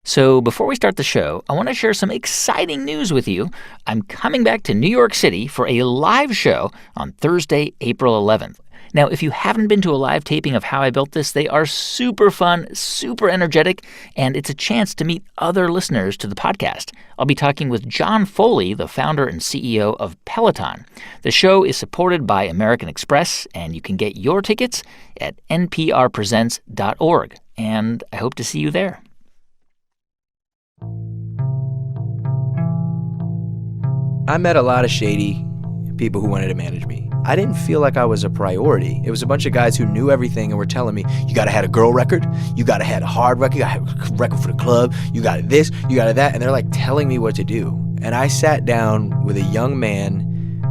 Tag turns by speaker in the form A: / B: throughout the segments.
A: So before we start the show, I want to share some exciting news with you. I'm coming back to New York City for a live show on Thursday, April 11th. Now, if you haven't been to a live taping of How I Built This, they are super fun, super energetic, and it's a chance to meet other listeners to the podcast. I'll be talking with John Foley, the founder and CEO of Peloton. The show is supported by American Express, and you can get your tickets at nprpresents.org. And I hope to see you there.
B: I met a lot of shady people who wanted to manage me. I didn't feel like I was a priority. It was a bunch of guys who knew everything and were telling me, you got to have a girl record, you got to have a hard record, you got to have a record for the club, you got this, you got that. And they're like telling me what to do. And I sat down with a young man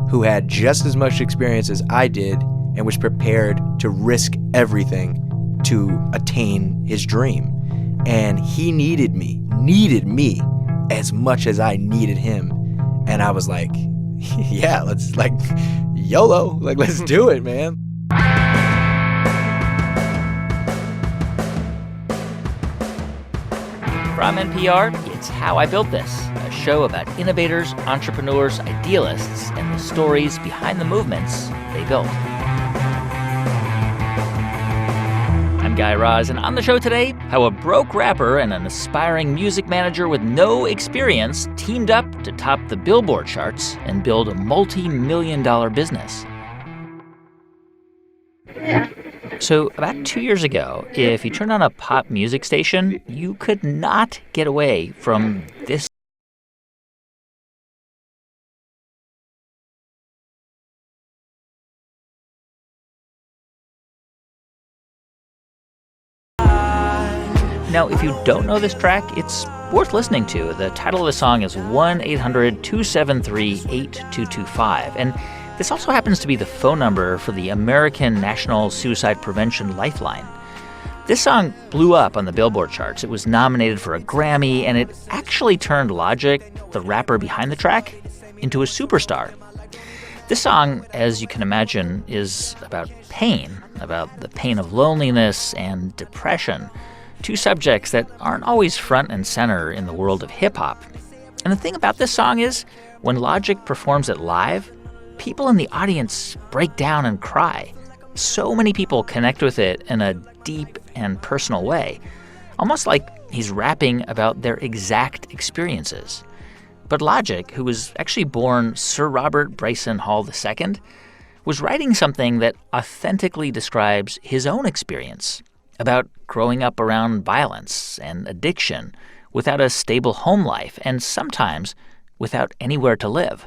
B: who had just as much experience as I did and was prepared to risk everything to attain his dream. And he needed me as much as I needed him. And I was like, yeah, let's YOLO, let's do it, man.
A: From NPR, it's How I Built This, a show about innovators, entrepreneurs, idealists, and the stories behind the movements they built. I'm Guy Raz, and on the show today, how a broke rapper and an aspiring music manager with no experience teamed up to top the Billboard charts and build a multi-million-dollar business. So about 2 years ago, if you turned on a pop music station, you could not get away from this. Now, if you don't know this track, it's worth listening to. The title of the song is 1-800-273-8225. And this also happens to be the phone number for the American National Suicide Prevention Lifeline. This song blew up on the Billboard charts. It was nominated for a Grammy, and it actually turned Logic, the rapper behind the track, into a superstar. This song, as you can imagine, is about pain, about the pain of loneliness and depression. Two subjects that aren't always front and center in the world of hip-hop. And the thing about this song is, when Logic performs it live, people in the audience break down and cry. So many people connect with it in a deep and personal way, almost like he's rapping about their exact experiences. But Logic, who was actually born Sir Robert Bryson Hall II, was writing something that authentically describes his own experience about growing up around violence and addiction, without a stable home life, and sometimes without anywhere to live.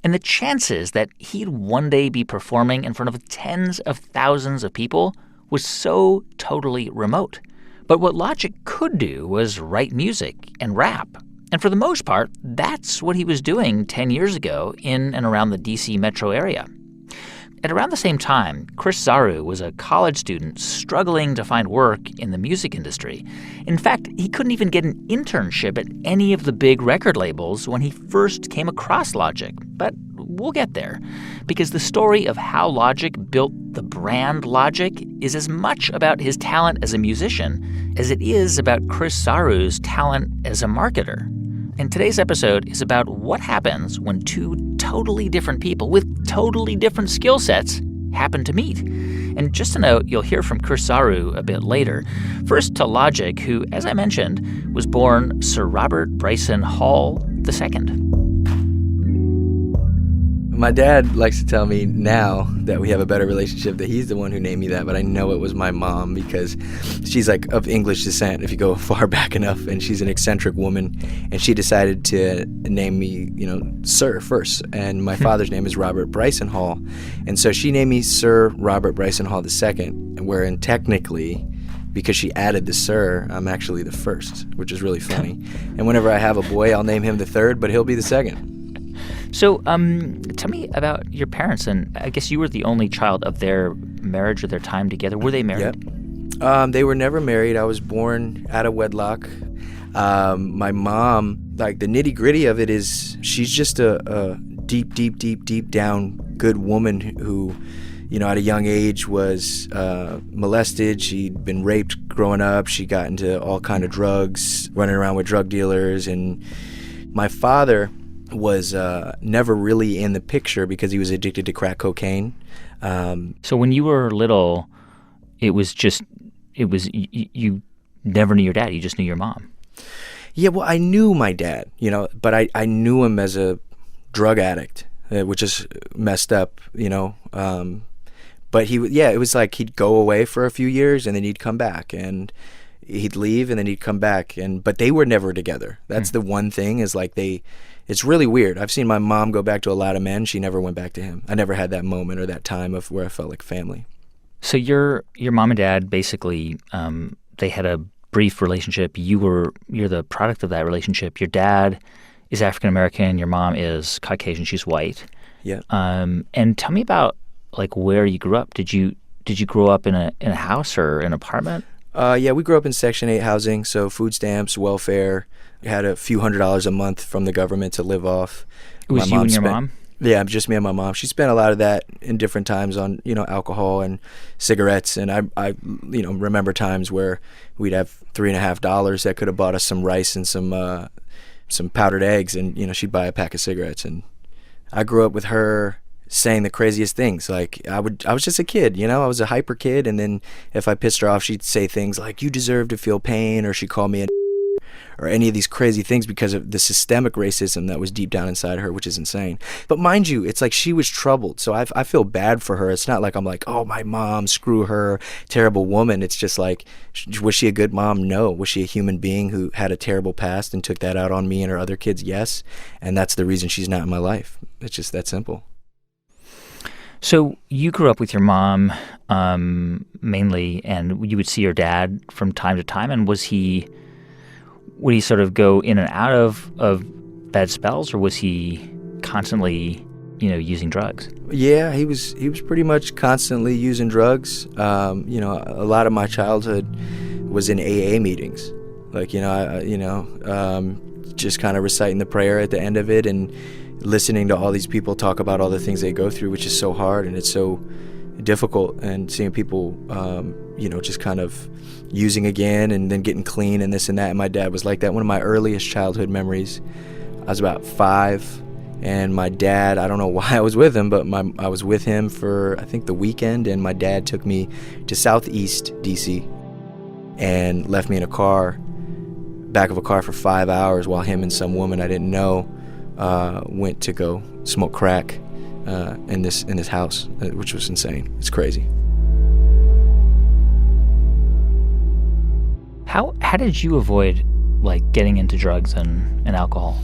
A: And the chances that he'd one day be performing in front of tens of thousands of people was so totally remote. But what Logic could do was write music and rap. And for the most part, that's what he was doing 10 years ago in and around the D.C. metro area. At around the same time, Chris Zarou was a college student struggling to find work in the music industry. In fact, he couldn't even get an internship at any of the big record labels when he first came across Logic. But we'll get there, because the story of how Logic built the brand Logic is as much about his talent as a musician as it is about Chris Zarou's talent as a marketer. And today's episode is about what happens when two totally different people with totally different skill sets happen to meet. And just a note, you'll hear from Chris Zarou a bit later. First to Logic, who, as I mentioned, was born Sir Robert Bryson Hall II.
B: My dad likes to tell me now that we have a better relationship that he's the one who named me that, but I know it was my mom because she's like of English descent if you go far back enough, and she's an eccentric woman, and she decided to name me, Sir first, and my father's name is Robert Bryson Hall, and so she named me Sir Robert Bryson Hall II, wherein technically, because she added the Sir, I'm actually the first, which is really funny. And whenever I have a boy, I'll name him the third, but he'll be the second.
A: So tell me about your parents, and I guess you were the only child of their marriage or their time together. Were they married?
B: Yep. They were never married. I was born out of wedlock. My mom, like the nitty-gritty of it is she's just a deep down good woman who at a young age was molested. She'd been raped growing up. She got into all kind of drugs, running around with drug dealers. And my father was never really in the picture because he was addicted to crack cocaine.
A: So when you were little, you never knew your dad. You just knew your mom.
B: Yeah, well, I knew my dad, but I knew him as a drug addict, which is messed up, But it was like he'd go away for a few years and then he'd come back, and he'd leave and then he'd come back, but they were never together. That's the one thing is like it's really weird. I've seen my mom go back to a lot of men. She never went back to him. I never had that moment or that time of where I felt like family.
A: So your mom and dad basically they had a brief relationship. You're the product of that relationship. Your dad is African American. Your mom is Caucasian. She's white.
B: Yeah.
A: And tell me about like where you grew up. Did you grow up in a house or an apartment?
B: Yeah, we grew up in Section 8 housing, so food stamps, welfare. We had a few $100s a month from the government to live off.
A: It was you and your mom?
B: Yeah, just me and my mom. She spent a lot of that in different times on, alcohol and cigarettes. And I remember times where we'd have $3.50 that could have bought us some rice and some powdered eggs, and, she'd buy a pack of cigarettes. And I grew up with her saying the craziest things. Like I was just a kid, I was a hyper kid. And then if I pissed her off, she'd say things like, "You deserve to feel pain," or she'd call me a or any of these crazy things because of the systemic racism that was deep down inside her, which is insane. But mind you, it's like she was troubled. So I feel bad for her. It's not like I'm like, oh, my mom, screw her, terrible woman. It's just like, was she a good mom? No. Was she a human being who had a terrible past and took that out on me and her other kids? Yes. And that's the reason she's not in my life. It's just that simple.
A: So you grew up with your mom mainly, and you would see your dad from time to time. And would he sort of go in and out of bad spells, or was he constantly, using drugs?
B: Yeah, he was pretty much constantly using drugs. A lot of my childhood was in AA meetings, like just kind of reciting the prayer at the end of it and listening to all these people talk about all the things they go through, which is so hard and it's so difficult, and seeing people just kind of using again and then getting clean and this and that. And my dad was like that. One of my earliest childhood memories, I was about 5, and my dad, I don't know why I was with him, but I was with him for I think the weekend, and my dad took me to Southeast DC and left me in back of a car for 5 hours while him and some woman I didn't know went to go smoke crack in this house, which was insane. It's crazy.
A: How did you avoid like getting into drugs and alcohol?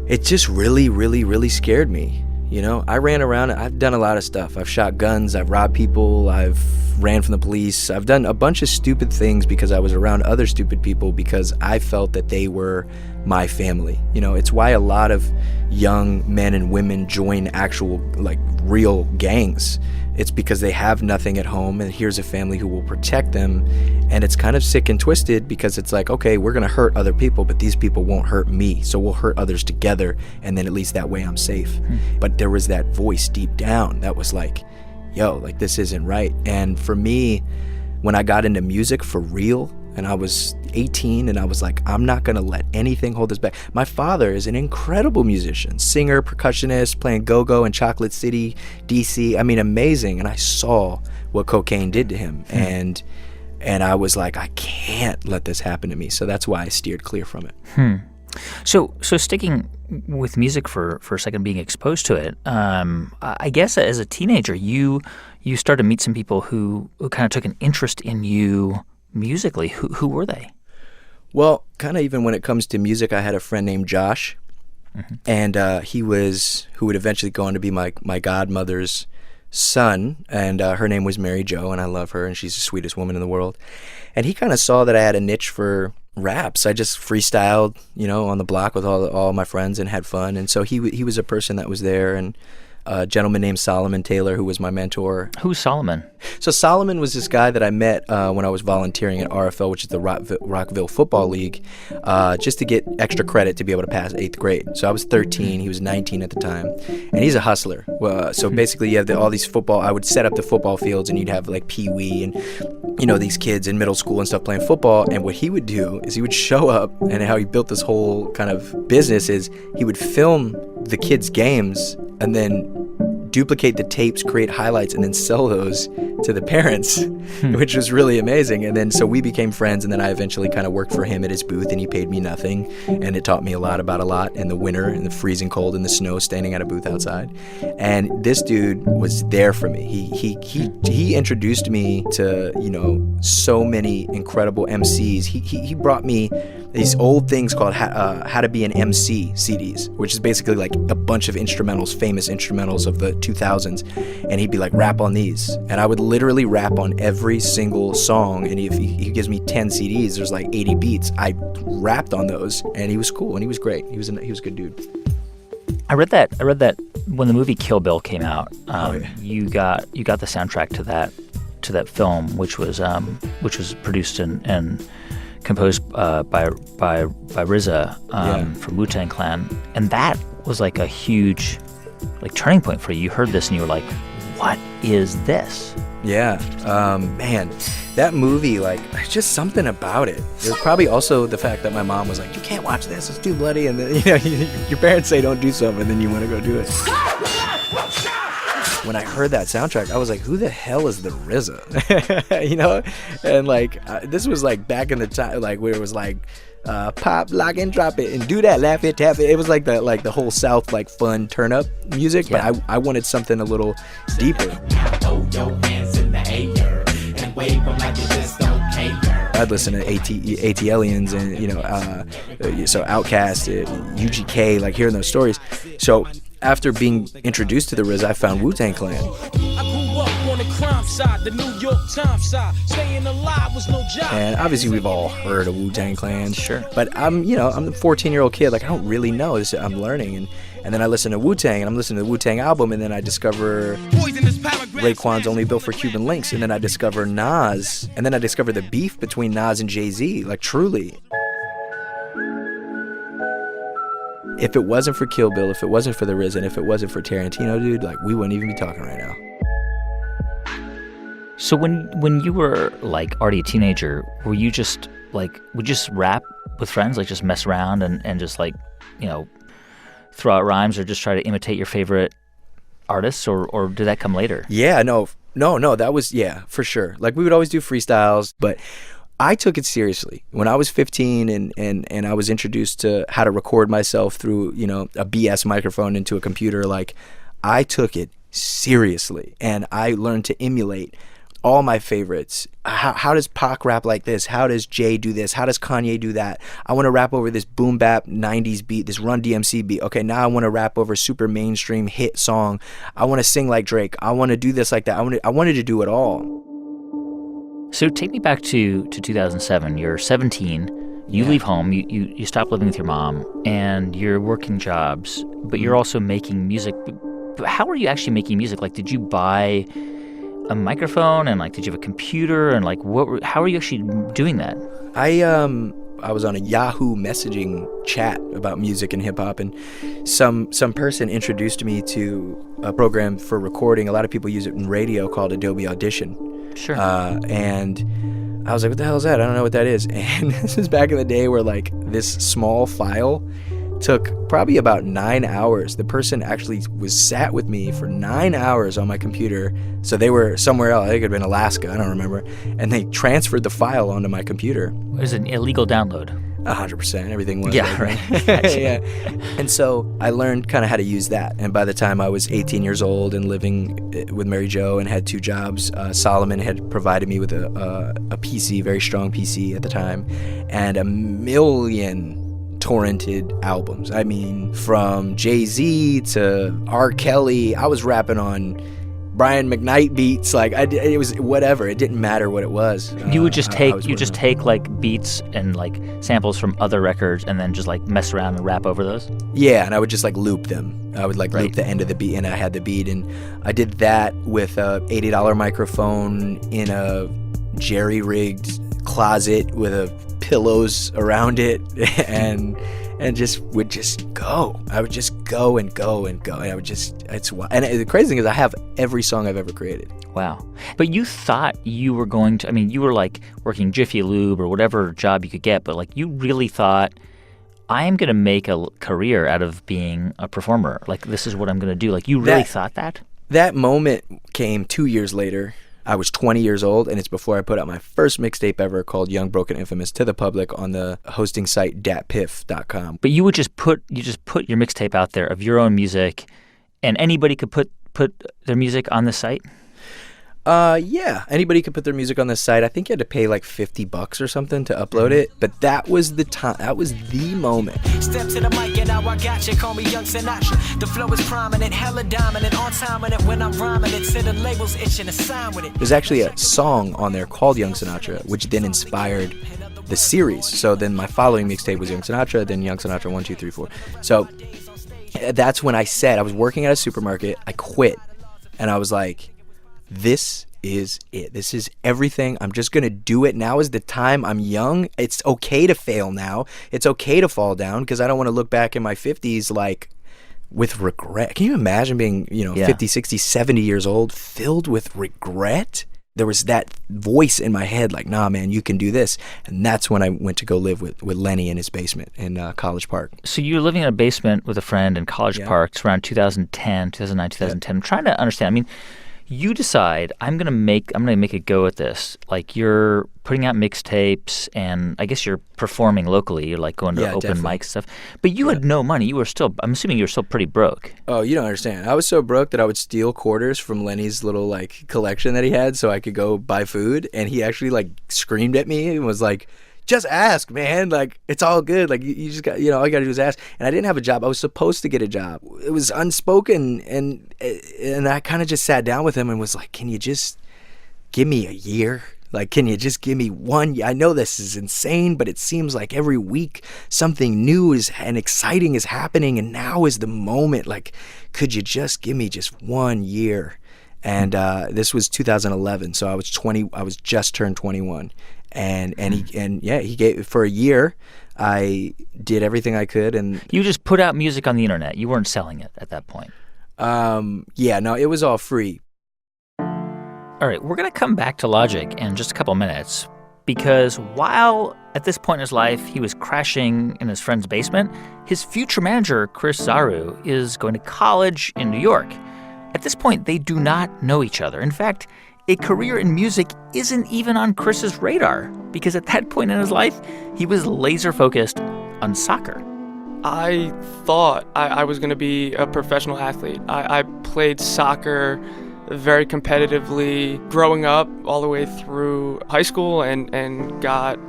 B: It just really, really, really scared me. I ran around. I've done a lot of stuff. I've shot guns. I've robbed people. I've ran from the police. I've done a bunch of stupid things because I was around other stupid people because I felt that they were my family. It's why a lot of young men and women join actual, like, real gangs. It's because they have nothing at home, and here's a family who will protect them. And it's kind of sick and twisted because it's like, okay, we're going to hurt other people, but these people won't hurt me. So we'll hurt others together, and then at least that way I'm safe. But there was that voice deep down that was like, yo, like, this isn't right. And for me, when I got into music for real, and I was 18, and I was like, I'm not going to let anything hold us back. My father is an incredible musician, singer, percussionist, playing go-go in Chocolate City, DC. I mean, amazing. And I saw what cocaine did to him. And I was like, I can't let this happen to me. So that's why I steered clear from it.
A: So sticking with music for a second, being exposed to it, I guess as a teenager, you started to meet some people who kind of took an interest in you musically. Who were they?
B: Well, kind of even when it comes to music, I had a friend named Josh, and who would eventually go on to be my godmother's son, and her name was Mary Jo, and I love her, and she's the sweetest woman in the world. And he kind of saw that I had a niche for raps. I just freestyled, on the block with all my friends and had fun. And so he was a person that was there. And a gentleman named Solomon Taylor, who was my mentor.
A: Who's Solomon?
B: So Solomon was this guy that I met when I was volunteering at RFL, which is the Rockville Football League, just to get extra credit to be able to pass 8th grade. So I was 13, he was 19 at the time, and he's a hustler. So basically you have all these football, I would set up the football fields, and you'd have like Pee Wee and, you know, these kids in middle school and stuff playing football. And what he would do is he would show up, and how he built this whole kind of business is he would film the kids' games and then duplicate the tapes, create highlights, and then sell those to the parents, which was really amazing. And then so we became friends, and then I eventually kind of worked for him at his booth, and he paid me nothing, and it taught me a lot about a lot in the winter and the freezing cold and the snow, standing at a booth outside. And this dude was there for me. He introduced me to, you know, so many incredible MCs. He brought me these old things called How to Be an MC CDs, which is basically like a bunch of instrumentals, famous instrumentals of the 2000s, and he'd be like, rap on these, and I would literally rap on every single song. And if he gives me 10 CDs, there's like 80 beats. I rapped on those, and he was cool, and he was great. He was a good dude.
A: I read that when the movie Kill Bill came out, you got the soundtrack to that film, which was produced and composed by RZA from Wu-Tang Clan, and that was like a huge like turning point for you. You heard this and you were like, "What is this?"
B: Yeah, man, that movie, like, just something about it. It was probably also the fact that my mom was like, "You can't watch this; it's too bloody." And then, you know, your parents say don't do something, and then you want to go do it. When I heard that soundtrack, I was like, who the hell is the RZA? You know? And like, this was like back in the time, like where it was like, pop, lock, and drop it, and do that, laugh it, tap it. It was like the whole South, like, fun turn up music,
A: yeah.
B: But I wanted something a little deeper. I'd listen to ATLians and, you know, so Outkast, UGK, like hearing those stories. So after being introduced to the RZA, I found Wu-Tang Clan. And obviously we've all heard of Wu-Tang Clan.
A: Sure.
B: But I'm the 14-year-old kid, like I don't really know this. I'm learning, and then I listen to Wu-Tang, and I'm listening to the Wu-Tang album, and then I discover Raekwon's Only Built for Cuban Links, and then I discover Nas, and then I discover the beef between Nas and Jay-Z, like truly. If it wasn't for Kill Bill, if it wasn't for the RZA, and if it wasn't for Tarantino, dude, like we wouldn't even be talking right now.
A: So when you were like already a teenager, were you just like, would you just rap with friends, like just mess around and just like, you know, throw out rhymes or just try to imitate your favorite artists, or did that come later?
B: Yeah, no, that was, yeah, for sure. Like we would always do freestyles, but I took it seriously. When I was 15 and I was introduced to how to record myself through, you know, a BS microphone into a computer, like I took it seriously, and I learned to emulate all my favorites. How does Pac rap like this? How does Jay do this? How does Kanye do that? I want to rap over this boom bap 90s beat, this Run DMC beat. Okay, now I want to rap over super mainstream hit song. I want to sing like Drake. I want to do this like that. I wanted to do it all.
A: So take me back to 2007. You're 17. You leave home. You stop living with your mom, and you're working jobs, but you're also making music. But how are you actually making music? Like, did you buy a microphone, and like, did you have a computer, and like, how are you actually doing that?
B: I was on a Yahoo messaging chat about music and hip hop, and some person introduced me to a program for recording. A lot of people use it in radio called Adobe Audition.
A: Sure.
B: And I was like, what the hell is that? I don't know what that is. And this is back in the day where like this small file took probably about 9 hours. The person actually sat with me for 9 hours on my computer. So they were somewhere else. I think it had been Alaska. I don't remember. And they transferred the file onto my computer.
A: It was an illegal download.
B: 100%. Everything was.
A: Yeah, right.
B: Yeah. And so I learned kind of how to use that. And by the time I was 18 years old and living with Mary Jo and had 2 jobs, Solomon had provided me with a PC, very strong PC at the time, and 1 million torrented albums. I mean, from Jay-Z to R. Kelly, I was rapping on Brian McKnight beats. Like it was whatever. It didn't matter what it was.
A: You would just take like beats and like samples from other records and then just like mess around and rap over those?
B: Yeah, and I would just like loop them. I would like loop the end of the beat, and I had the beat, and I did that with a $80 microphone in a jerry-rigged closet with pillows around it, and just would just go. I would just go and go and go, and I would just, and the crazy thing is I have every song I've ever created.
A: Wow. But you thought you were going to, I mean, you were like working Jiffy Lube or whatever job you could get, but like you really thought, I am going to make a career out of being a performer. Like, this is what I'm going to do. Like, you really thought that? That
B: moment came 2 years later. I was 20 years old, and it's before I put out my first mixtape ever called Young, Broken, Infamous to the public on the hosting site datpiff.com.
A: But you would just put your mixtape out there of your own music, and anybody could put their music on the site?
B: Yeah, anybody could put their music on the site. I think you had to pay like $50 or something to upload it, but that was the time. That was the moment. Step to the mic and now I got you. Call me Young Sinatra. The flow is prominent, hella dominant, on time with it when I'm rhyming it. To the labels itching to sign with it. There's actually a song on there called Young Sinatra, which then inspired the series. So then my following mixtape was Young Sinatra, then Young Sinatra 1, 2, 3, 4. So that's when I said, I was working at a supermarket. I quit, and I was like, this is it. This is everything. I'm just going to do it. Now is the time. I'm young. It's okay to fail now. It's okay to fall down because I don't want to look back in my 50s like with regret. Can you imagine being, 50, 60, 70 years old filled with regret? There was that voice in my head like, nah, man, you can do this. And that's when I went to go live with Lenny in his basement in College Park.
A: So you were living in a basement with a friend in College Park. It's around 2009, 2010. I'm trying to understand. I mean, you decide I'm gonna make a go at this. Like you're putting out mixtapes, and I guess you're performing locally. You're like going to open mics and stuff. But you had no money. I'm assuming you were still pretty broke.
B: Oh, you don't understand. I was so broke that I would steal quarters from Lenny's little like collection that he had, so I could go buy food. And he actually like screamed at me and was like, just ask, man. Like, it's all good. Like, you just got, all you got to do is ask. And I didn't have a job. I was supposed to get a job. It was unspoken. And I kind of just sat down with him and was like, can you just give me a year? Like, can you just give me 1 year? I know this is insane, but it seems like every week something new and exciting is happening. And now is the moment. Like, could you just give me just 1 year? And this was 2011. So I was 20. I was just turned 21. And he gave for a year. I did everything I could, and
A: you just put out music on the internet. You weren't selling it at that point.
B: No, it was all free.
A: All right, we're gonna come back to Logic in just a couple minutes because while at this point in his life he was crashing in his friend's basement, his future manager Chris Zarou is going to college in New York. At this point, they do not know each other. In fact, a career in music isn't even on Chris's radar because at that point in his life, he was laser focused on soccer.
C: I thought I was going to be a professional athlete. I played soccer very competitively growing up all the way through high school and got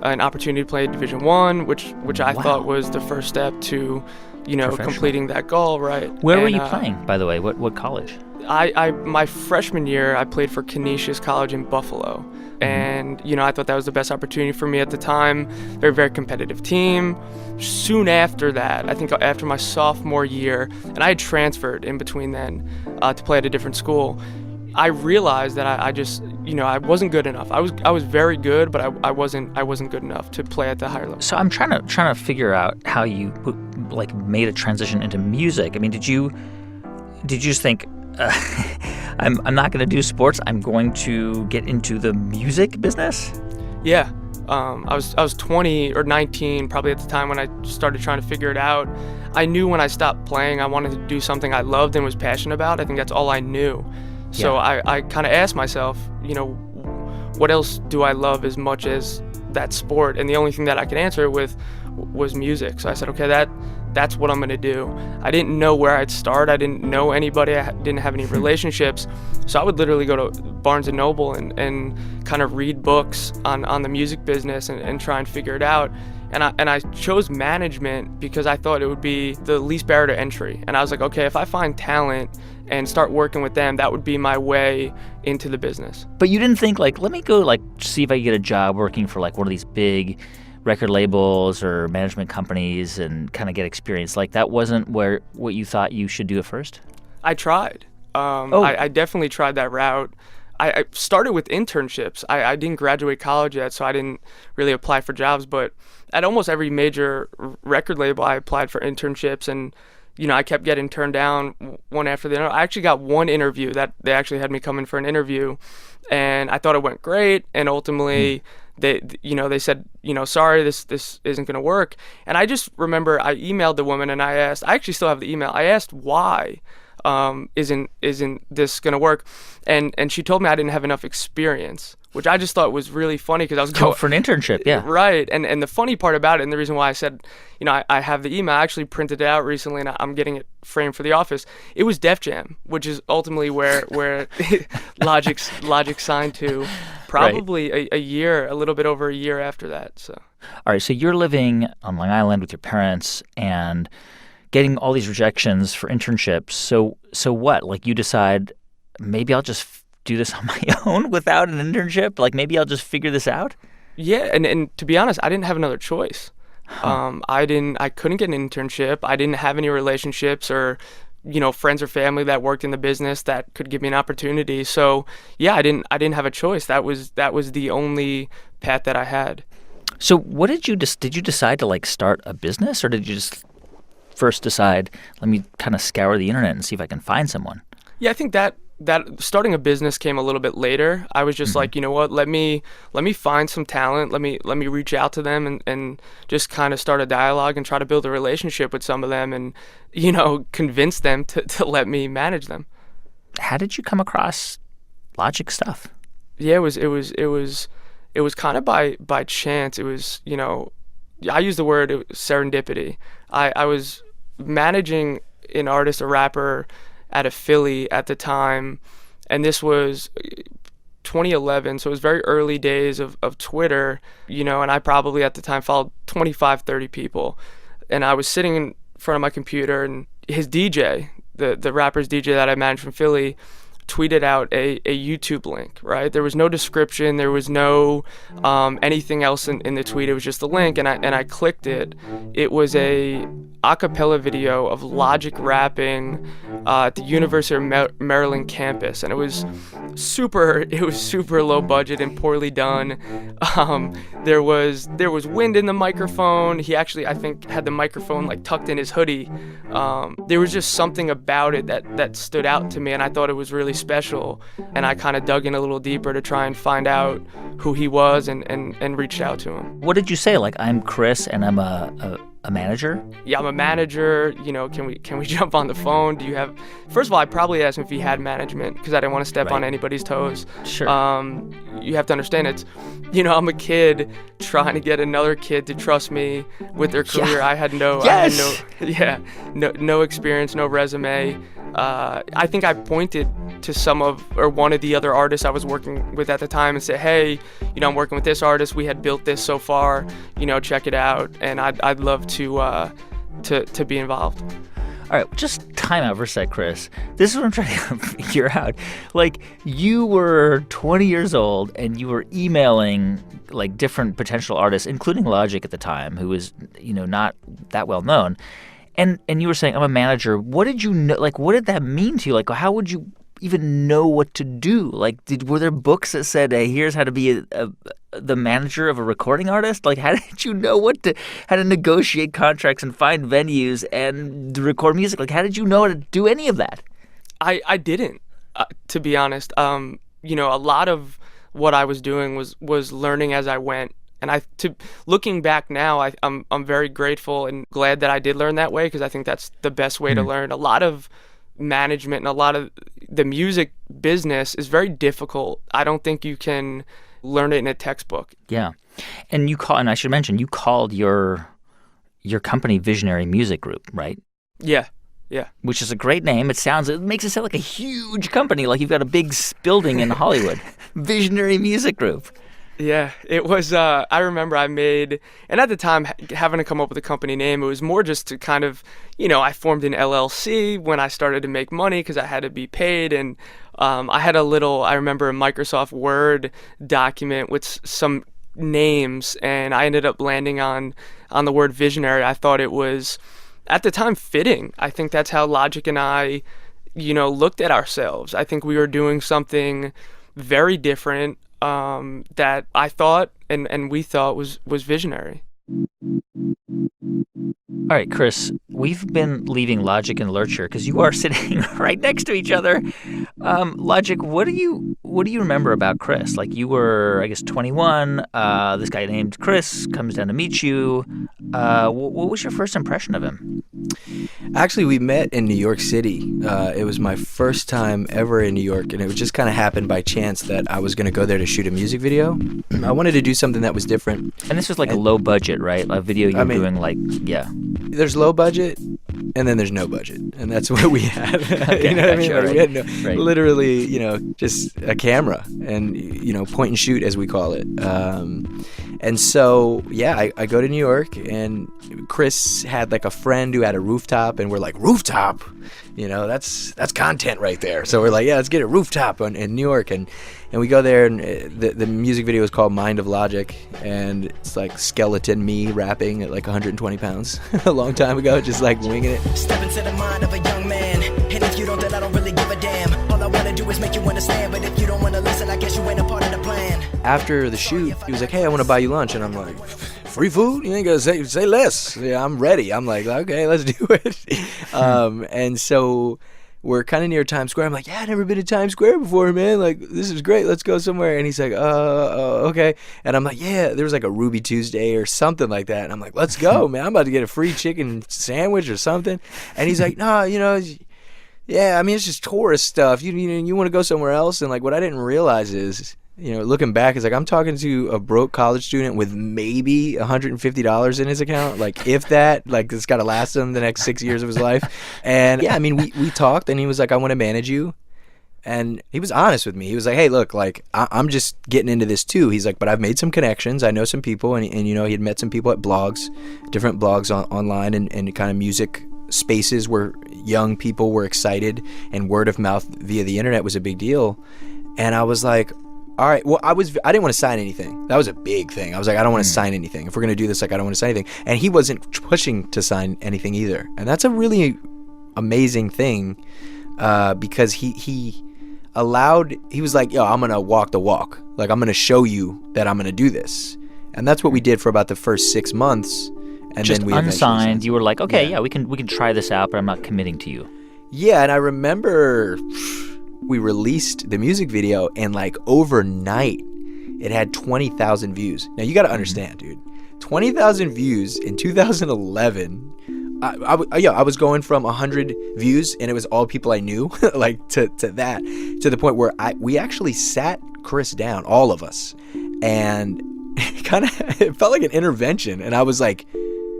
C: an opportunity to play Division I, which I thought was the first step to, completing that goal, right?
A: Where were you playing, by the way? What college?
C: My freshman year, I played for Canisius College in Buffalo. And, I thought that was the best opportunity for me at the time. They're a very competitive team. Soon after that, I think after my sophomore year, and I had transferred in between then to play at a different school, I realized that I just, I wasn't good enough. I was very good, but I wasn't good enough to play at the higher level.
A: So I'm trying to figure out how you made a transition into music. I mean, did you just think, I'm not going to do sports. I'm going to get into the music business?
C: Yeah. I was 20 or 19 probably at the time when I started trying to figure it out. I knew when I stopped playing I wanted to do something I loved and was passionate about. I think that's all I knew. So I kind of asked myself, what else do I love as much as that sport? And the only thing that I could answer it with was music. So I said, okay, that's what I'm going to do. I didn't know where I'd start. I didn't know anybody. I didn't have any relationships. So I would literally go to Barnes & Noble and kind of read books on the music business and try and figure it out. And I chose management because I thought it would be the least barrier to entry. And I was like, okay, if I find talent and start working with them, that would be my way into the business.
A: But you didn't think, like, let me go, like, see if I can get a job working for, like, one of these big record labels or management companies and kind of get experience. Like, that wasn't what you thought you should do at first?
C: I tried. I definitely tried that route. I started with internships. I didn't graduate college yet, so I didn't really apply for jobs. But at almost every major record label, I applied for internships, and I kept getting turned down one after the other. I actually got one interview that they actually had me come in for an interview, and I thought it went great. And ultimately, they said, sorry, this isn't going to work. And I just remember I emailed the woman and I actually still have the email. I asked why. Isn't this gonna work? And she told me I didn't have enough experience, which I just thought was really funny because I was
A: going for an internship, yeah.
C: Right. And the funny part about it, and the reason why I said, I have the email, I actually printed it out recently and I'm getting it framed for the office. It was Def Jam, which is ultimately where Logic signed to, probably right. a little bit over a year after that. So.
A: All right, so you're living on Long Island with your parents and getting all these rejections for internships. So what? Like, you decide, maybe I'll just do this on my own without an internship? Like, maybe I'll just figure this out?
C: Yeah, and to be honest, I didn't have another choice. I couldn't get an internship. I didn't have any relationships or, friends or family that worked in the business that could give me an opportunity. So, yeah, I didn't have a choice. That was the only path that I had.
A: So what did you decide to, like, start a business, or did you just first decide, let me kind of scour the internet and see if I can find someone?
C: Yeah, I think that starting a business came a little bit later. I was just like, you know what, let me find some talent. Let me reach out to them and just kind of start a dialogue and try to build a relationship with some of them and, convince them to let me manage them.
A: How did you come across Logic stuff?
C: Yeah, it was kind of by chance. It was, I use the word serendipity. I was managing an artist, a rapper, at a Philly at the time, and this was 2011, so it was very early days of Twitter, and I probably at the time followed 25, 30 people, and I was sitting in front of my computer, and his DJ, the rapper's DJ that I managed from Philly, tweeted out a YouTube link, right? There was no description, there was no anything else in the tweet. It was just a link, and I clicked it. It was a acapella video of Logic rapping at the University of Maryland campus, and it was super low budget and poorly done. There was wind in the microphone. He actually, I think, had the microphone like tucked in his hoodie. There was just something about it that stood out to me, and I thought it was really special. And I kind of dug in a little deeper to try and find out who he was and reached out to him.
A: What did you say? Like, I'm Chris and I'm a manager?
C: Yeah, I'm a manager. Can we jump on the phone? Do you have... First of all, I probably asked him if he had management because I didn't want to step on anybody's toes.
A: Sure.
C: You have to understand it's, I'm a kid trying to get another kid to trust me with their career.
A: Yeah.
C: I had no experience, no resume. I think I pointed to one of the other artists I was working with at the time and said, hey, I'm working with this artist. We had built this so far, check it out. And I'd love to be involved.
A: All right, just time out for a sec, Chris. This is what I'm trying to figure out. Like, you were 20 years old and you were emailing like different potential artists, including Logic at the time, who was, not that well known. And you were saying, I'm a manager. What did you know? Like, what did that mean to you? Like, how would you even know what to do? Like, were there books that said, hey, here's how to be the manager of a recording artist? Like, how did you know how to negotiate contracts and find venues and record music? Like, how did you know how to do any of that?
C: I didn't, to be honest. A lot of what I was doing was learning as I went. And looking back now, I'm very grateful and glad that I did learn that way because I think that's the best way to learn. A lot of management and a lot of the music business is very difficult. I don't think you can learn it in a textbook. Yeah.
A: And I should mention, you called your company Visionary Music Group, right?
C: Yeah. Yeah.
A: Which is a great name. It makes it sound like a huge company, like you've got a big building in Hollywood. Visionary Music Group.
C: Yeah, it was. I remember I made, and at the time, having to come up with a company name, it was more just to kind of, I formed an LLC when I started to make money because I had to be paid. And I had I remember a Microsoft Word document with some names, and I ended up landing on the word visionary. I thought it was, at the time, fitting. I think that's how Logic and I, looked at ourselves. I think we were doing something very different that I thought and we thought was visionary.
A: All right, Chris, we've been leaving Logic and Lurch here because you are sitting right next to each other. Logic, what do you remember about Chris? Like, you were, I guess, 21. This guy named Chris comes down to meet you. What was your first impression of him?
B: Actually, we met in New York City. It was my first time ever in New York, and it just kind of happened by chance that I was going to go there to shoot a music video. I wanted to do something that was different.
A: And this was like a low budget, right? A video you were doing, like, yeah.
B: There's low budget, and then there's no budget, and that's what we had.
A: Okay,
B: you know what I mean?
A: gotcha,
B: Like, we had literally, just a camera and, point and shoot, as we call it. And so, yeah, I go to New York, and Chris had like a friend who had a rooftop, and we're like, rooftop? That's content right there. So we're like, yeah, let's get a rooftop in New York. And we go there, and the music video is called Mind of Logic, and it's like skeleton me rapping at like 120 pounds a long time ago, just like winging it.
D: Step into the mind of a young man, and if you don't, then I don't really give a damn. All I wanna do is make you understand, but if you don't wanna listen, I guess you ain't a part of the plan.
B: After the shoot, he was like, hey, I want to buy you lunch, and I'm like, free food? You ain't gonna say less. Yeah, I'm ready. I'm like, okay, let's do it. And so we're kind of near Times Square. I'm like, yeah, I've never been to Times Square before, man. Like, this is great. Let's go somewhere. And he's like, okay. And I'm like, yeah, there was like a Ruby Tuesday or something like that. And I'm like, let's go, man. I'm about to get a free chicken sandwich or something. And he's like, no, yeah, I mean, it's just tourist stuff. You want to go somewhere else? And like, what I didn't realize is, looking back, is like, I'm talking to a broke college student with maybe $150 in his account, like, if that, like, it's got to last him the next 6 years of his life. And yeah, I mean, we talked, and he was like, I want to manage you. And he was honest with me. He was like, hey, look, like, I'm just getting into this too. He's like, but I've made some connections. I know some people, and he had met some people at blogs, different blogs online, and kind of music spaces where young people were excited, and word of mouth via the internet was a big deal. And I was like, all right, well, I didn't want to sign anything. That was a big thing. I was like, I don't want to sign anything. If we're going to do this, like, I don't want to sign anything. And he wasn't pushing to sign anything either. And that's a really amazing thing, because he was like, yo, I'm going to walk the walk. Like, I'm going to show you that I'm going to do this. And that's what we did for about the first 6 months. And
A: just
B: then we
A: unsigned. You were like, okay, yeah, we can try this out, but I'm not committing to you.
B: Yeah, and I remember we released the music video, and like overnight, it had 20,000 views. Now you got to understand, dude, 20,000 views in 2011. I was going from 100 views, and it was all people I knew, like to the point where we actually sat Chris down, all of us, and it felt like an intervention. And I was like,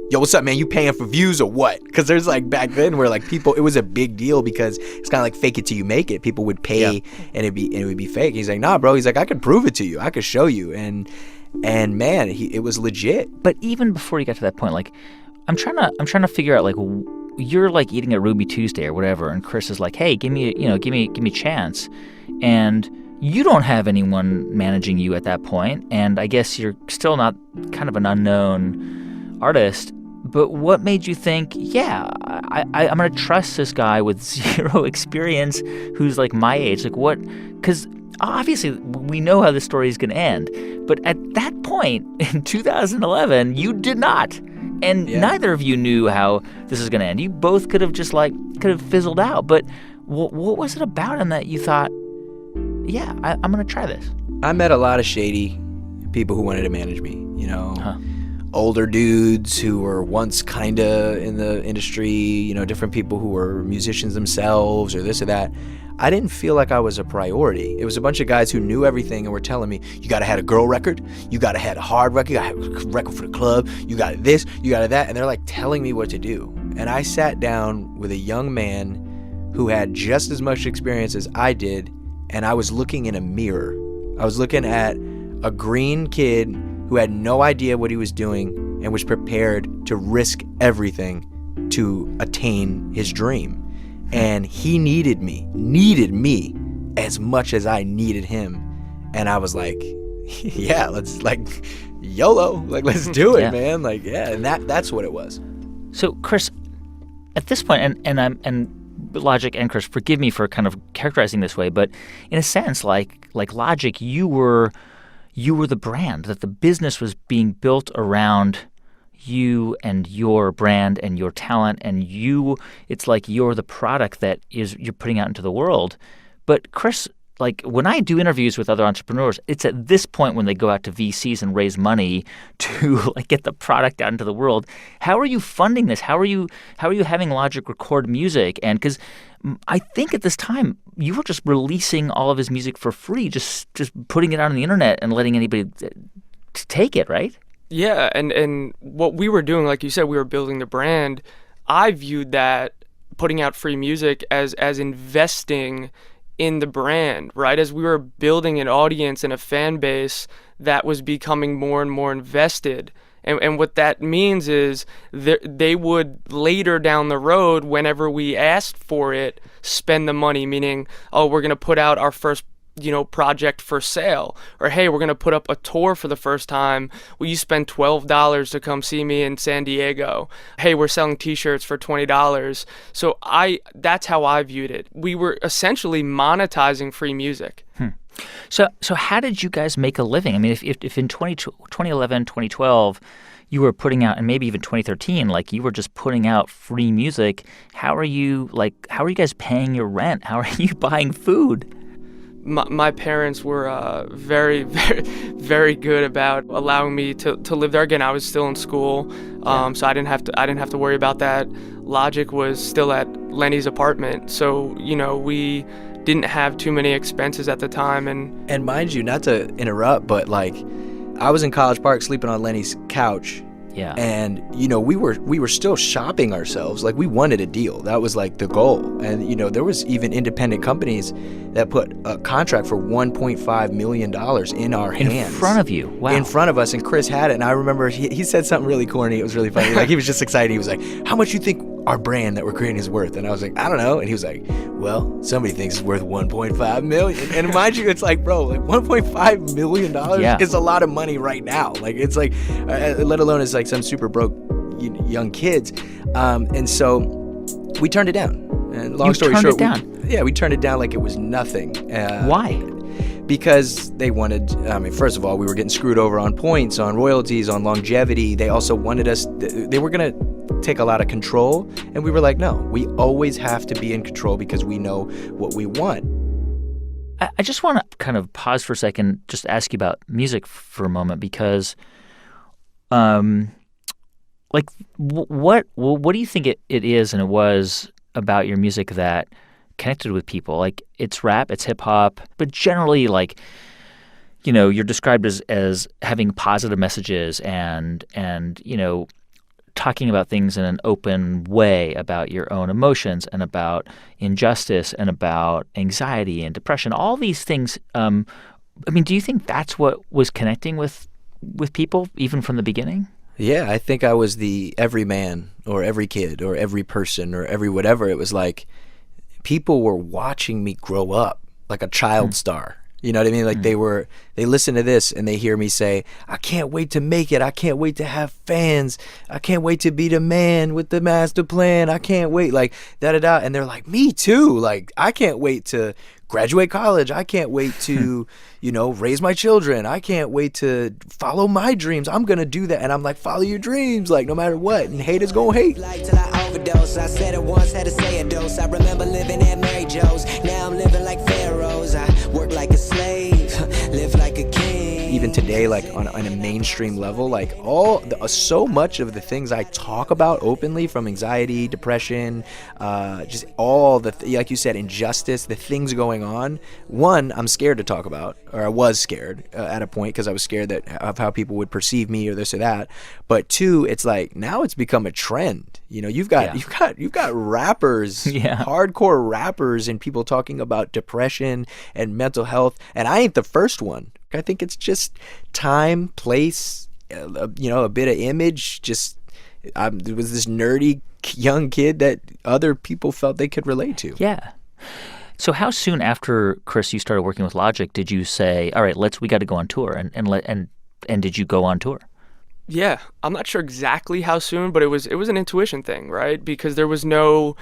B: yo, what's up, man? You paying for views or what? Because there's like, back then where like people, it was a big deal because it's kind of like fake it till you make it. People would pay, and it would be fake. He's like, nah, bro. He's like, I could prove it to you. I could show you. And man, it was legit.
A: But even before you got to that point, like, I'm trying to figure out, like, you're like eating at Ruby Tuesday or whatever, and Chris is like, hey, give me a chance, and you don't have anyone managing you at that point, and I guess you're still not, kind of an unknown artist. But what made you think, yeah, I'm going to trust this guy with zero experience who's like my age? Like, what? Because obviously we know how the story is going to end. But at that point in 2011, you did not. And neither of you knew how this is going to end. You both could have fizzled out. But what was it about him that you thought, yeah, I'm going to try this?
B: I met a lot of shady people who wanted to manage me, older dudes who were once kind of in the industry, different people who were musicians themselves or this or that. I didn't feel like I was a priority. It was a bunch of guys who knew everything and were telling me, you got to have a girl record, you got to have a hard record, you got to have a record for the club, you got this, you got that. And they're like telling me what to do. And I sat down with a young man who had just as much experience as I did, and I was looking in a mirror. I was looking at a green kid who had no idea what he was doing and was prepared to risk everything to attain his dream. And he needed me as much as I needed him. And I was like, yeah, let's YOLO, let's do it,
A: Yeah.
B: man. And that's what it was.
A: So, Chris, at this point, and Logic and Chris, forgive me for kind of characterizing this way, but in a sense, like Logic, you were the brand, that the business was being built around you and your brand and your talent, and it's like you're the product that you're putting out into the world. But Chris, when I do interviews with other entrepreneurs, it's at this point when they go out to VCs and raise money to get the product out into the world. How are you funding this? How are you having Logic record music? And because I think at this time you were just releasing all of his music for free, just putting it out on the internet and letting anybody take it, right?
C: Yeah, and what we were doing, like you said, we were building the brand. I viewed that putting out free music as investing in the brand, right? As we were building an audience and a fan base that was becoming more and more invested. And what that means is they would later down the road, whenever we asked for it, spend the money, meaning, oh, we're going to put out our first project for sale, or hey, we're going to put up a tour for the first time. Will you spend $12 to come see me in San Diego? Hey, we're selling t-shirts for $20. So that's how I viewed it. We were essentially monetizing free music.
A: So how did you guys make a living? I mean, if in 2011, 2012, you were putting out, and maybe even 2013, you were just putting out free music, how are you guys paying your rent? How are you buying food?
C: My parents were very, very, very good about allowing me to live there. Again, I was still in school, so I didn't have to worry about that. Logic was still at Lenny's apartment, so we didn't have too many expenses at the time.
B: And mind you, not to interrupt, but I was in College Park sleeping on Lenny's couch.
A: Yeah.
B: And we were still shopping ourselves. We wanted a deal. That was the goal. And there was even independent companies that put a contract for $1.5 million in our hands.
A: In front of you. Wow.
B: In front of us, and Chris had it. And I remember he said something really corny. It was really funny. He was just excited. He was like, "How much you think our brand that we're creating is worth?" And I was like, "I don't know." And he was like, "Well, somebody thinks it's worth $1.5 million." And mind you, it's bro, $1.5 million is a lot of money right now. It's let alone it's some super broke young kids. And so we turned it down. And long story short, we turned it down like it was nothing.
A: Why?
B: Because they wanted, first of all, we were getting screwed over on points, on royalties, on longevity. They also wanted us, they were going to take a lot of control. And we were like, no, we always have to be in control because we know what we want.
A: I just want to kind of pause for a second, just ask you about music for a moment, because what do you think it is and it was about your music that connected with people? It's rap, it's hip hop, but generally you're described as having positive messages and talking about things in an open way about your own emotions and about injustice and about anxiety and depression, all these things. Do you think that's what was connecting with people even from the beginning?
B: Yeah, I think I was the every man or every kid or every person or every whatever. It was people were watching me grow up like a child star. You know what I mean? They listen to this and they hear me say, "I can't wait to make it. I can't wait to have fans. I can't wait to be the man with the master plan. I can't wait." Da-da-da. And they're like, "Me too. I can't wait to graduate college. I can't wait to, raise my children. I can't wait to follow my dreams. I'm going to do that." And I'm like, "Follow your dreams, no matter what. And haters gonna hate."
D: Till I overdose. I said it once, had to say a dose. I remember living at Mary Joe's. Now I'm living like pharaohs. I work like a slave, live like a king.
B: Even today, on a mainstream level, so much of the things I talk about openly, from anxiety, depression, just all like you said, injustice, the things going on. One, I'm scared to talk about, or I was scared at a point because I was scared of how people would perceive me or this or that. But two, it's now it's become a trend. You know, you've got rappers, hardcore rappers, and people talking about depression and mental health. And I ain't the first one. I think it's just time, place, you know, a bit of image. Just there was this nerdy young kid that other people felt they could relate to.
A: Yeah. So how soon after, Chris, you started working with Logic did you say, all right, we got to go on tour, and did you go on tour?
C: Yeah, I'm not sure exactly how soon, but it was an intuition thing, right? Because there was no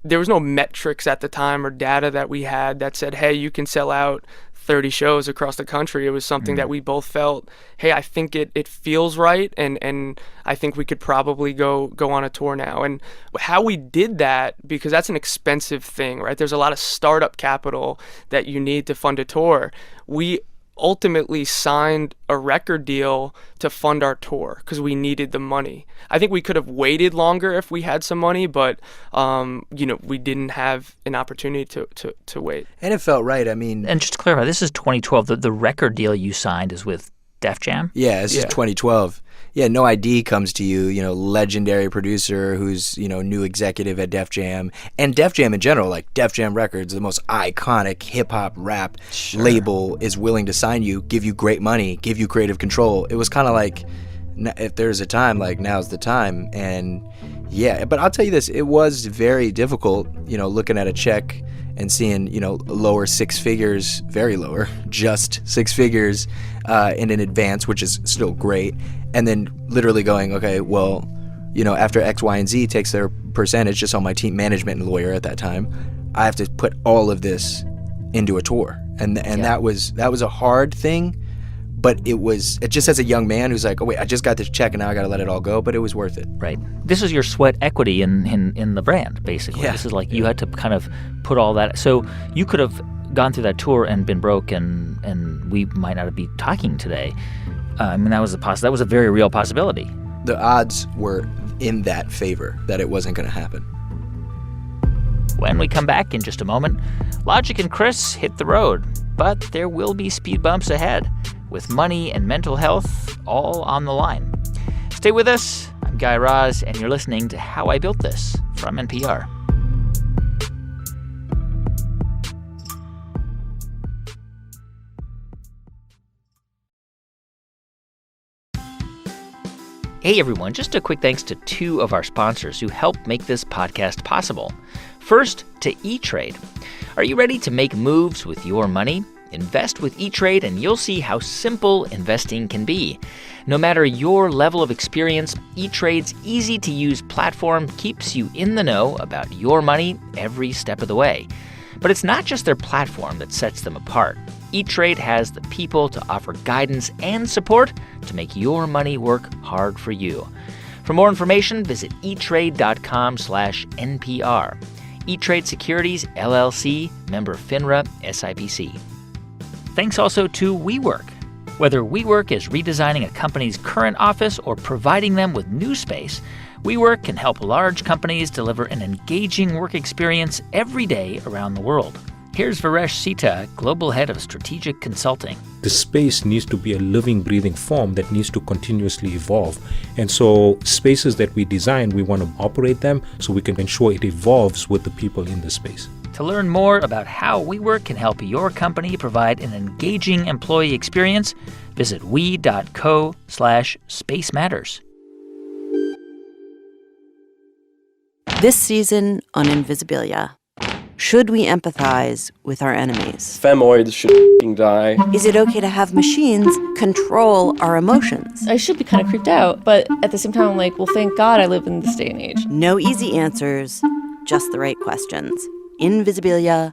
C: metrics at the time or data that we had that said, hey, you can sell out 30 shows across the country. It was something that we both felt, hey, I think it feels right, and I think we could probably go on a tour now. And how we did that, because that's an expensive thing, right? There's a lot of startup capital that you need to fund a tour. We ultimately signed a record deal to fund our tour because we needed the money. I think we could have waited longer if we had some money, but you know, we didn't have an opportunity to wait.
B: And it felt right. I mean,
A: and just to clarify, this is 2012. The record deal you signed is with Def Jam?
B: Yeah, this is 2012. Yeah, No ID comes to you, you know, legendary producer who's, you know, new executive at Def Jam. And Def Jam in general, like Def Jam Records, the most iconic hip-hop rap label, is willing to sign you, give you great money, give you creative control. It was kind of like, if there's a time, like now's the time. And yeah, but I'll tell you this, it was very difficult, you know, looking at a check and seeing, you know, lower six figures, very lower, just six figures in an advance, which is still great. And then literally going, okay, well, you know, after X, Y, and Z takes their percentage, just on my team management and lawyer at that time, I have to put all of this into a tour. And that was a hard thing, but it just as a young man who's like, oh wait, I just got this check and now I got to let it all go, but it was worth it.
A: Right. This is your sweat equity in the brand, basically.
B: Yeah.
A: This is like you had to kind of put all that. So you could have gone through that tour and been broke, and we might not be talking today. I mean, that was a very real possibility.
B: The odds were in that favor that it wasn't going to happen.
A: When we come back in just a moment, Logic and Chris hit the road, but there will be speed bumps ahead, with money and mental health all on the line. Stay with us. I'm Guy Raz, and you're listening to How I Built This from NPR. Hey everyone, just a quick thanks to two of our sponsors who help make this podcast possible. First, to E-Trade. Are you ready to make moves with your money? Invest with E-Trade and you'll see how simple investing can be. No matter your level of experience, E-Trade's easy-to-use platform keeps you in the know about your money every step of the way. But it's not just their platform that sets them apart. E-Trade has the people to offer guidance and support to make your money work hard for you. For more information, visit etrade.com/NPR. E-Trade Securities, LLC, member FINRA, SIPC. Thanks also to WeWork. Whether WeWork is redesigning a company's current office or providing them with new space, WeWork can help large companies deliver an engaging work experience every day around the world. Here's Varesh Sita, Global Head of Strategic Consulting.
E: The space needs to be a living, breathing form that needs to continuously evolve. And so spaces that we design, we want to operate them so we can ensure it evolves with the people in the space.
A: To learn more about how WeWork can help your company provide an engaging employee experience, visit we.co/Space Matters.
F: This season on Invisibilia. Should we empathize with our enemies?
G: Femoids should die.
F: Is it okay to have machines control our emotions?
H: I should be kind of creeped out, but at the same time, I'm like, well, thank God I live in this day and age.
F: No easy answers, just the right questions. Invisibilia,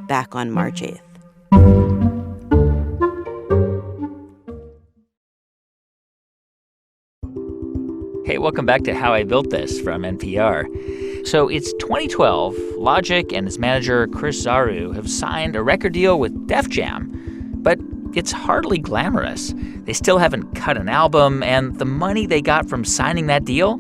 F: back on March 8th.
A: Hey, welcome back to How I Built This from NPR. So it's 2012. Logic and his manager, Chris Zarou, have signed a record deal with Def Jam. But it's hardly glamorous. They still haven't cut an album, and the money they got from signing that deal,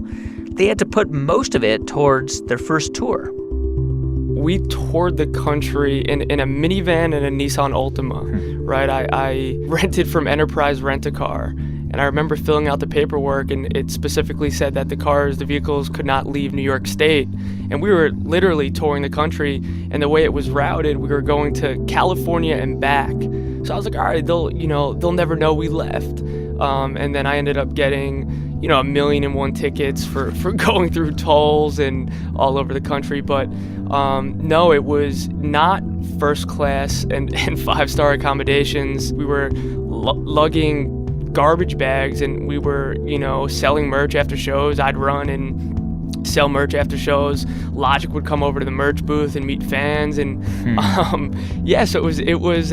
A: they had to put most of it towards their first tour.
C: We toured the country in a minivan and a Nissan Altima, right? I rented from Enterprise Rent-A-Car, And I remember filling out the paperwork, and it specifically said that the vehicles could not leave New York State. And we were literally touring the country, and the way it was routed, we were going to California and back. So I was like, all right, they'll never know we left. And then I ended up getting, 1,000,001 tickets for going through tolls and all over the country. But no, it was not first class and 5-star accommodations. We were lugging garbage bags, and we were, selling merch after shows. I'd run and sell merch after shows. Logic would come over to the merch booth and meet fans, and so it was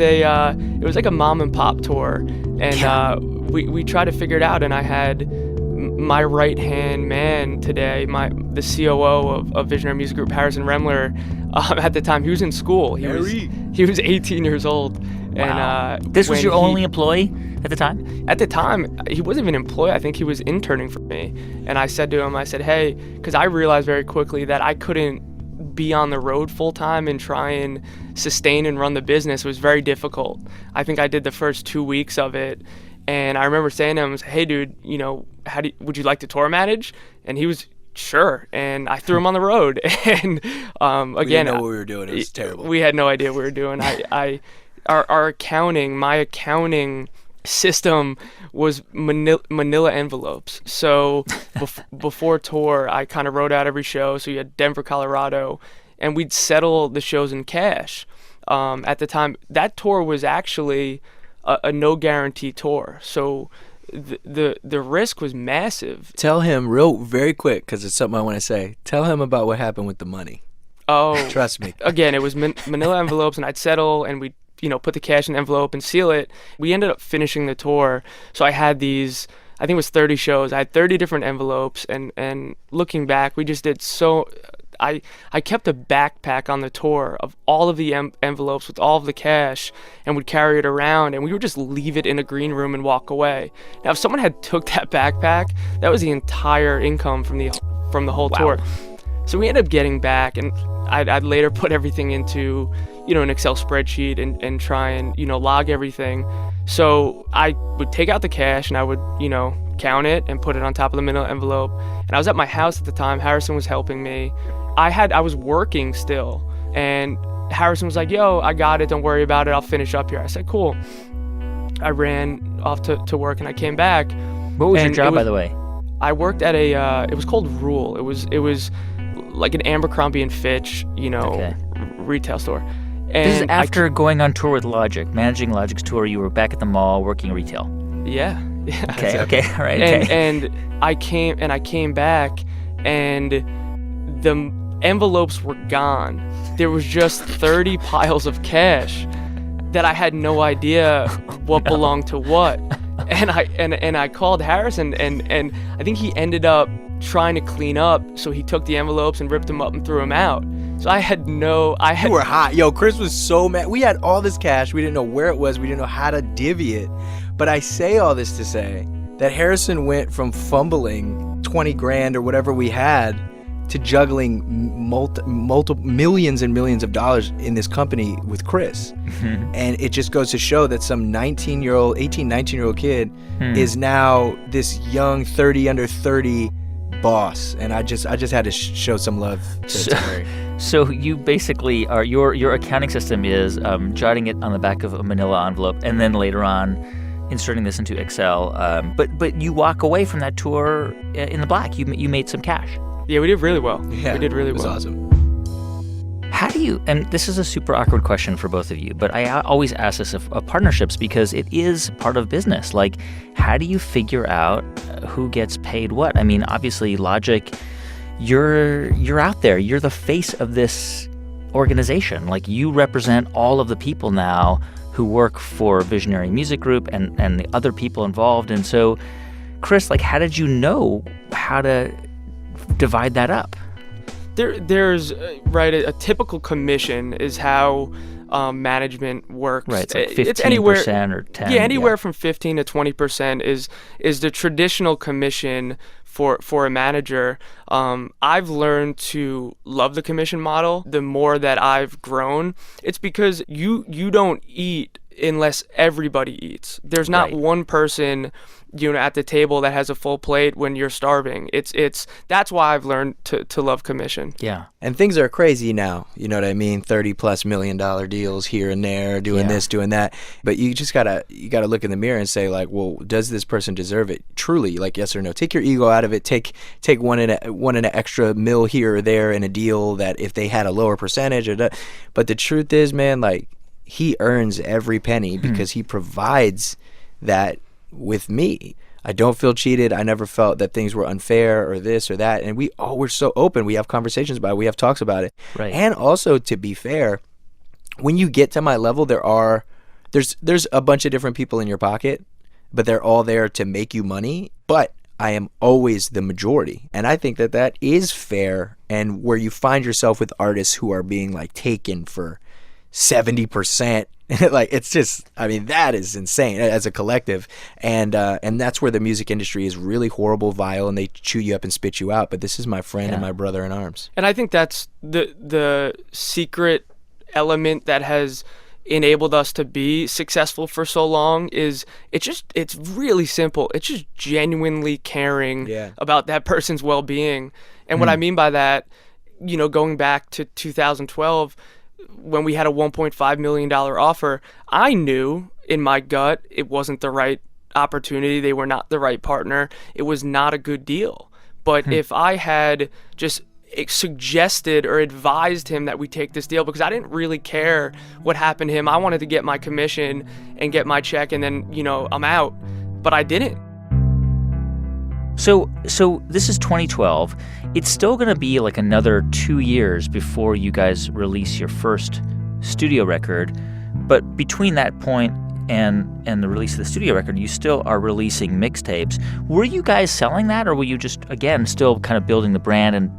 C: like a mom and pop tour, and we tried to figure it out. And I had my right hand man today, the COO of Visionary Music Group, Harrison Remler. At the time, he was in school. He was 18 years old.
A: Wow.
C: And
A: this was your only employee at the time?
C: At the time, he wasn't even an employee. I think he was interning for me. And I said to him, hey, because I realized very quickly that I couldn't be on the road full time and try and sustain and run the business. It was very difficult. I think I did the first 2 weeks of it. And I remember saying to him, hey, dude, would you like to tour manage? And he was, sure. And I threw him on the road. And again,
B: we didn't know what we were doing. It was terrible.
C: We had no idea what we were doing. Our accounting, my accounting system was manila envelopes. So before tour, I kind of wrote out every show. So you had Denver, Colorado, and we'd settle the shows in cash. At the time, that tour was actually a no guarantee tour. So the risk was massive.
B: Tell him very quick, because it's something I want to say. Tell him about what happened with the money.
C: Oh,
B: trust me.
C: Again, it was manila envelopes, and I'd settle, and we'd put the cash in the envelope and seal it. We ended up finishing the tour. So I had these, I think it was 30 shows. I had 30 different envelopes, and looking back, we just did so. I kept a backpack on the tour of all of the envelopes with all of the cash, and would carry it around, and we would just leave it in a green room and walk away. Now, if someone had took that backpack, that was the entire income from the whole tour. So we ended up getting back, and I'd later put everything into an Excel spreadsheet and try and log everything. So I would take out the cash, and I would count it and put it on top of the manila envelope. And I was at my house at the time. Harrison was helping me. I was working still, and Harrison was like, yo, I got it, don't worry about it, I'll finish up here. I said, cool. I ran off to work, and I came back.
A: What was your job, by the way?
C: I worked at it was called Rule. It was like an Abercrombie and Fitch, retail store. And
A: this is after going on tour with Logic, managing Logic's tour. You were back at the mall working retail.
C: Yeah.
A: Okay, all right.
C: And I came back, and the envelopes were gone. There was just 30 piles of cash that I had no idea what belonged to what. And I called Harrison, and I think he ended up trying to clean up, so he took the envelopes and ripped them up and threw them out. So You
B: were hot. Yo, Chris was so mad. We had all this cash. We didn't know where it was. We didn't know how to divvy it. But I say all this to say that Harrison went from fumbling 20 grand or whatever we had to juggling multiple millions and millions of dollars in this company with Chris. And it just goes to show that some 19-year-old kid is now this young 30 under 30 boss. And I just had to show some love to Mary.
A: So you basically are your accounting system is jotting it on the back of a manila envelope, and then later on inserting this into Excel. But you walk away from that tour in the black. You made some cash.
C: Yeah, we did really well.
B: Yeah,
C: we did really well.
B: It was awesome.
A: How do you, and this is a super awkward question for both of you, but I always ask this of partnerships because it is part of business. Like, how do you figure out who gets paid what? I mean, obviously, Logic, you're out there. You're the face of this organization. Like, you represent all of the people now who work for Visionary Music Group and the other people involved. And so, Chris, like, how did you know how to divide that up?
C: There's a typical commission is how management works.
A: Right, it's like 15%
C: it's anywhere,
A: or 10%.
C: Yeah, anywhere from 15 to 20% is the traditional commission for a manager. I've learned to love the commission model the more that I've grown. It's because you don't eat unless everybody eats. There's not one person, at the table that has a full plate when you're starving. It's that's why I've learned to love commission.
A: Yeah.
B: And things are crazy now, you know what I mean? $30+ million deals here and there, doing this, doing that. But you just gotta look in the mirror and say, like, well, does this person deserve it? Truly, like, yes or no. Take your ego out of it. Take one in an extra mil here or there in a deal that if they had a lower percentage but the truth is, man, like, he earns every penny because he provides that with me. I don't feel cheated. I never felt that things were unfair or this or that. And we're so open. We have conversations about it. We have talks about it.
A: Right.
B: And also, to be fair, when you get to my level, there's a bunch of different people in your pocket, but they're all there to make you money. But I am always the majority. And I think that is fair. And where you find yourself with artists who are being, like, taken for 70%, like, it's just, I mean, that is insane as a collective. And that's where the music industry is really horrible, vile, and they chew you up and spit you out. But this is my friend and my brother in arms.
C: And I think that's the secret element that has enabled us to be successful for so long. Is it's really simple. It's just genuinely caring about that person's well-being. And what I mean by that, going back to 2012, when we had a $1.5 million offer, I knew in my gut it wasn't the right opportunity. They were not the right partner. It was not a good deal. But if I had just suggested or advised him that we take this deal, because I didn't really care what happened to him. I wanted to get my commission and get my check, and then, I'm out. But I didn't.
A: So this is 2012. It's still going to be like another 2 years before you guys release your first studio record. But between that point and the release of the studio record, you still are releasing mixtapes. Were you guys selling that, or were you just, again, still kind of building the brand and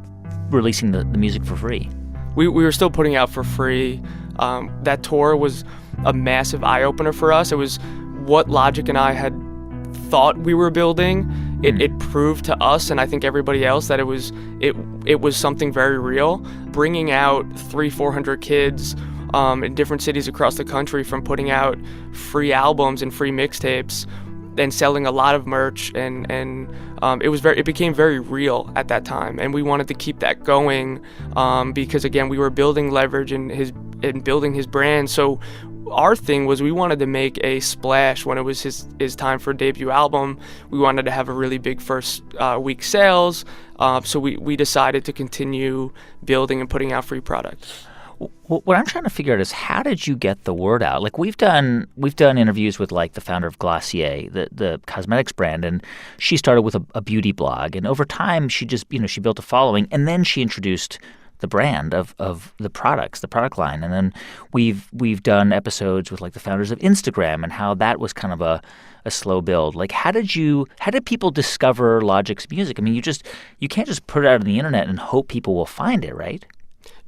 A: releasing the music for free?
C: We were still putting out for free. That tour was a massive eye-opener for us. It was what Logic and I had thought we were building. It proved to us, and I think everybody else, that it was something very real. Bringing out 300-400 kids in different cities across the country, from putting out free albums and free mixtapes and selling a lot of merch, and it became very real at that time, and we wanted to keep that going because, again, we were building leverage and building his brand. So our thing was, we wanted to make a splash when it was his time for a debut album. We wanted to have a really big first week sales, so we decided to continue building and putting out free product.
A: What I'm trying to figure out is, how did you get the word out? Like, we've done interviews with, like, the founder of Glossier, the cosmetics brand, and she started with a beauty blog, and over time she just, she built a following, and then she introduced the brand of the products, the product line. And then we've done episodes with, like, the founders of Instagram, and how that was kind of a slow build. Like, how did people discover Logic's music? I mean, you can't just put it out on the internet and hope people will find it, right?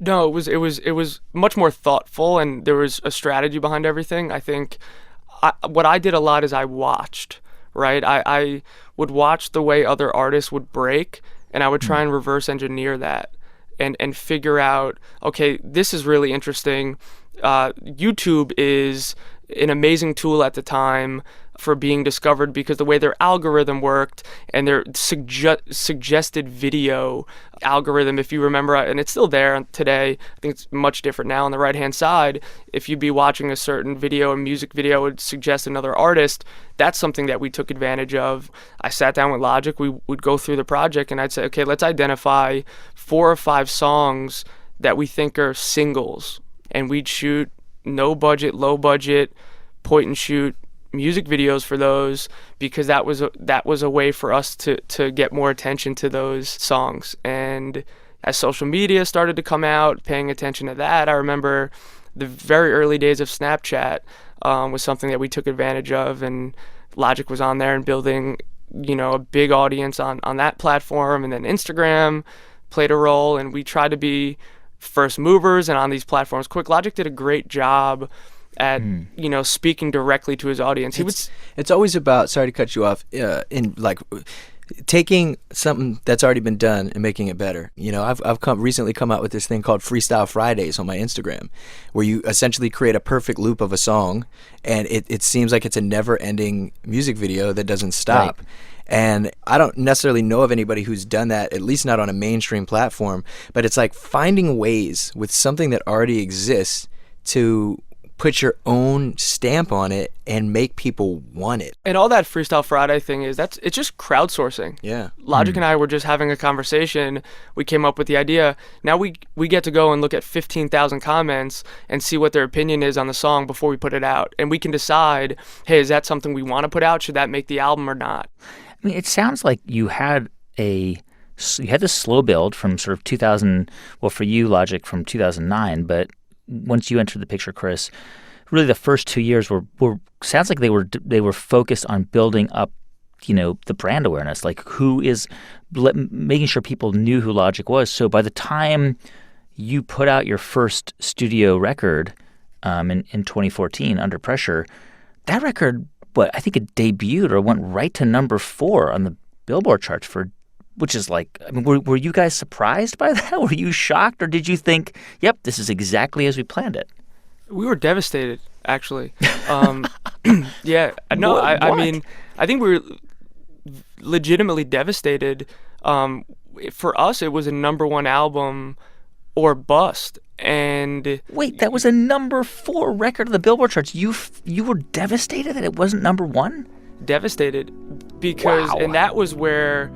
C: No, it was much more thoughtful, and there was a strategy behind everything. I think what I did a lot is I watched, right? I would watch the way other artists would break, and I would try and reverse engineer that. And figure out, okay, this is really interesting. YouTube is an amazing tool at the time for being discovered, because the way their algorithm worked and their suggested video algorithm, if you remember, and it's still there today, I think it's much different now. On the right-hand side, if you'd be watching a certain video, a music video would suggest another artist. That's something that we took advantage of. I sat down with Logic, we would go through the project, and I'd say, okay, let's identify 4 or 5 songs that we think are singles, and we'd shoot no budget, low budget, point and shoot music videos for those, because that was a way for us to get more attention to those songs. And as social media started to come out, paying attention to that, I remember the very early days of Snapchat was something that we took advantage of, and Logic was on there and building, a big audience on that platform. And then Instagram played a role, and we tried to be first movers and on these platforms quick. Logic did a great job at speaking directly to his audience.
B: It's always about, sorry to cut you off, in, like, taking something that's already been done and making it better. You know, I've recently come out with this thing called Freestyle Fridays on my Instagram, where you essentially create a perfect loop of a song, and it seems like it's a never-ending music video that doesn't stop.
A: Right.
B: And I don't necessarily know of anybody who's done that, at least not on a mainstream platform, but it's like finding ways with something that already exists to put your own stamp on it and make people want it.
C: And all that Freestyle Friday thing it's just crowdsourcing.
B: Yeah.
C: Logic and I were just having a conversation. We came up with the idea. Now we get to go and look at 15,000 comments and see what their opinion is on the song before we put it out. And we can decide, hey, is that something we want to put out? Should that make the album or not?
A: I mean, it sounds like you had this slow build from sort of 2000, well, for you, Logic, from 2009, but once you entered the picture, Chris, really the first 2 years were sounds like they were focused on building up, you know, the brand awareness, like making sure people knew who Logic was. So by the time you put out your first studio record in 2014, Under Pressure, that record, I think it debuted or went right to number 4 on the Billboard charts which is like, I mean, were you guys surprised by that? Were you shocked, or did you think, yep, this is exactly as we planned it?
C: We were devastated, actually. Yeah, no, I mean, I think we were legitimately devastated. For us, it was a number 1 album or bust. And
A: wait, that was a number 4 record on the Billboard charts. You were devastated that it wasn't number 1?
C: Devastated, because
A: Wow.
C: And that was where,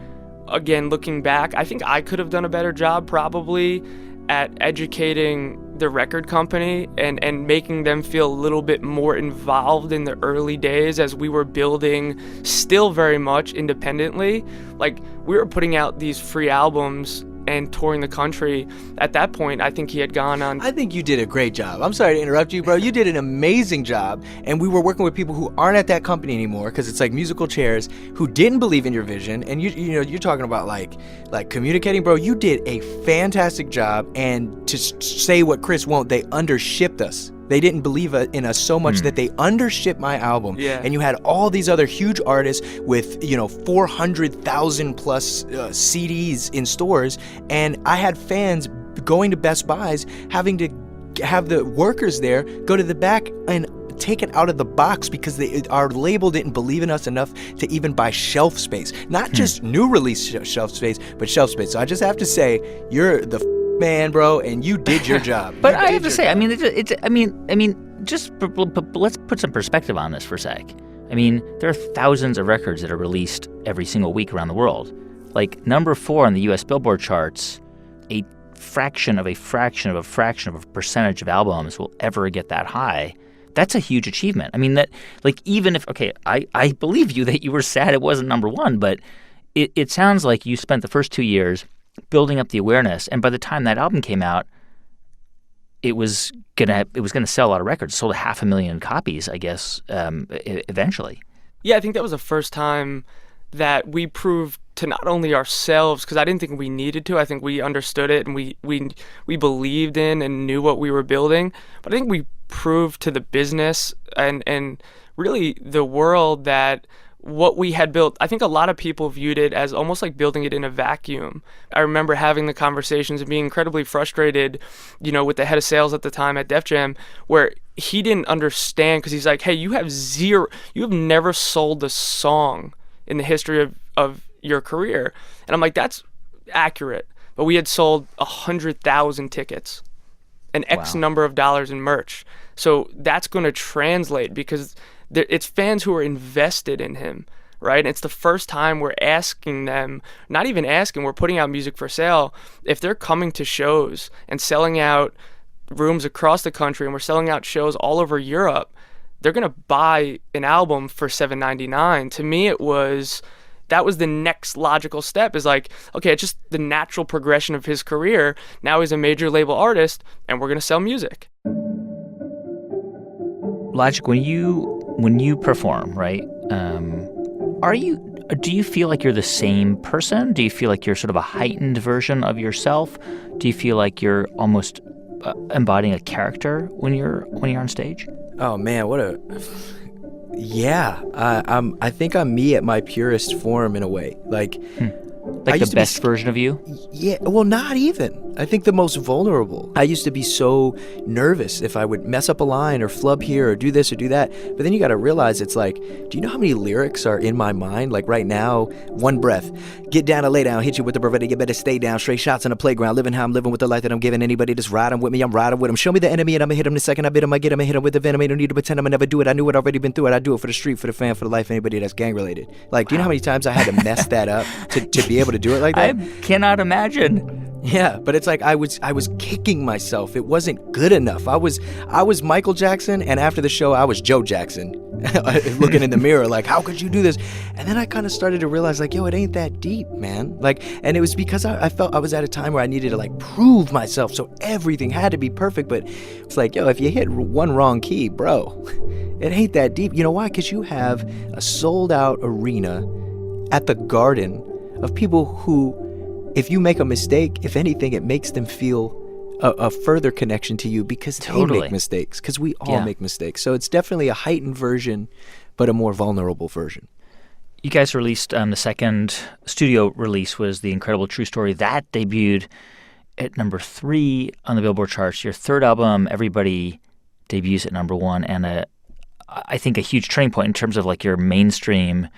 C: again, looking back, I think I could have done a better job probably at educating the record company and making them feel a little bit more involved in the early days as we were building still very much independently. Like, we were putting out these free albums and touring the country. At that point, I think he had gone on.
B: I think you did a great job. I'm sorry to interrupt you, bro. You did an amazing job. And we were working with people who aren't at that company anymore, because it's like musical chairs, who didn't believe in your vision. And you know, you're talking about like communicating, bro. You did a fantastic job. And to say what Chris won't, they undershipped us. They didn't believe in us so much that they undershipped my album.
C: Yeah.
B: And you had all these other huge artists with, 400,000 plus CDs in stores. And I had fans going to Best Buys, having to have the workers there go to the back and take it out of the box because our label didn't believe in us enough to even buy shelf space. Not just new release shelf space, but shelf space. So I just have to say, you're the man, bro, and you did your job.
A: But I have to say, I mean, let's put some perspective on this for a sec. I mean, there are thousands of records that are released every single week around the world. Like, number 4 on the U.S. Billboard charts, a fraction of a percentage of albums will ever get that high. That's a huge achievement. I mean, that, like, even if, okay, I believe you that you were sad it wasn't number 1, but it sounds like you spent the first 2 years building up the awareness, and by the time that album came out, it was gonna sell a lot of records. It sold 500,000 copies, I guess, eventually.
C: Yeah, I think that was the first time that we proved to not only ourselves, because I didn't think we needed to. I think we understood it and we believed in and knew what we were building. But I think we proved to the business and really the world that what we had built, I think a lot of people viewed it as almost like building it in a vacuum. I remember having the conversations and being incredibly frustrated, with the head of sales at the time at Def Jam, where he didn't understand, because he's like, hey, you have never sold a song in the history of your career. And I'm like, that's accurate. But we had sold 100,000 tickets and X number of dollars in merch. So that's going to translate, because it's fans who are invested in him, right? And it's the first time we're asking them, not even asking, we're putting out music for sale. If they're coming to shows and selling out rooms across the country, and we're selling out shows all over Europe, they're going to buy an album for $7.99. To me, that was the next logical step, is like, okay, it's just the natural progression of his career. Now he's a major label artist, and we're going to sell music.
A: Logic, when you perform, right? Do you feel like you're the same person? Do you feel like you're sort of a heightened version of yourself? Do you feel like you're almost embodying a character when you're on stage?
B: Oh man, what Yeah, I think I'm me at my purest form in a way. Like
A: Like the best version of you?
B: Yeah, well, not even. I think the most vulnerable. I used to be so nervous if I would mess up a line or flub here or do this or do that. But then you got to realize it's like, do you know how many lyrics are in my mind? Like right now, one breath. Get down and lay down, hit you with the Beretta, you better stay down. Straight shots on the playground, living how I'm living with the life that I'm giving. Anybody that's riding with me, I'm riding with them. Show me the enemy and I'ma hit him the second I bit him. I get him and hit him with the venom. Ain't no need to pretend I'ma never do it. I knew it, already been through it. I do it for the street, for the fan, for the life, anybody that's gang related. Like, do you know how many times I had to mess that up to be able to do it like that?
A: I cannot imagine.
B: Yeah, but it's like I was kicking myself. It wasn't good enough. I was Michael Jackson, and after the show, I was Joe Jackson, looking in the mirror like, how could you do this? And then I kind of started to realize like, yo, it ain't that deep, man. Like, and it was because I felt I was at a time where I needed to like prove myself, so everything had to be perfect. But it's like, yo, if you hit one wrong key, bro, it ain't that deep. You know why? Because you have a sold out arena at the Garden of people who, if you make a mistake, if anything, it makes them feel a further connection to you because they make mistakes, because we all make mistakes. So it's definitely a heightened version, but a more vulnerable version.
A: You guys released the second studio release was The Incredible True Story. That debuted at number 3 on the Billboard charts. Your third album, Everybody, debuts at number 1, and I think a huge turning point in terms of like your mainstream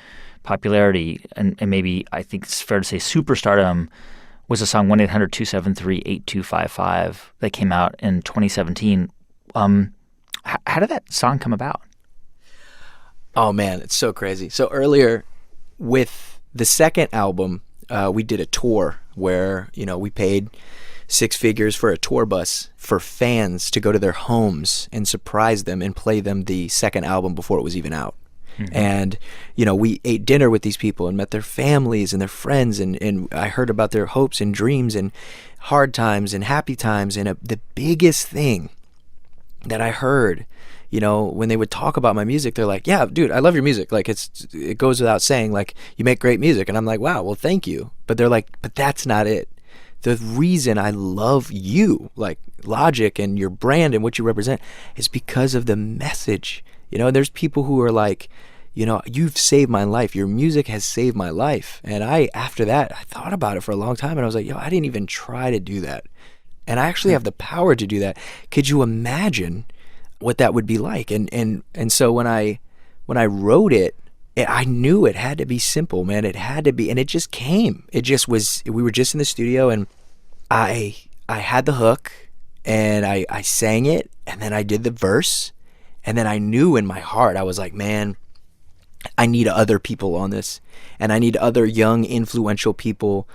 A: popularity, and maybe I think it's fair to say superstardom, was a song 1-800-273-8255 that came out in 2017. How did that song come about?
B: Oh man, it's so crazy. So earlier with the second album, we did a tour where, you know, we paid 6 figures for a tour bus for fans to go to their homes and surprise them and play them the second album before it was even out. Mm-hmm. And, you know, we ate dinner with these people and met their families and their friends. And I heard about their hopes and dreams and hard times and happy times. And the biggest thing that I heard, you know, when they would talk about my music, they're like, yeah, dude, I love your music. Like, it goes without saying, like, you make great music. And I'm like, wow, well, thank you. But they're like, but that's not it. The reason I love you, like Logic and your brand and what you represent, is because of the message. You know, there's people who are like, you know, you've saved my life. Your music has saved my life. And after that, I thought about it for a long time. And I was like, yo, I didn't even try to do that. And I actually have the power to do that. Could you imagine what that would be like? And so when I wrote it, I knew it had to be simple, man. It had to be. And it just came. It just was. We were just in the studio and I had the hook and I sang it and then I did the verse. And then I knew in my heart, I was like, man, I need other people on this. And I need other young, influential people,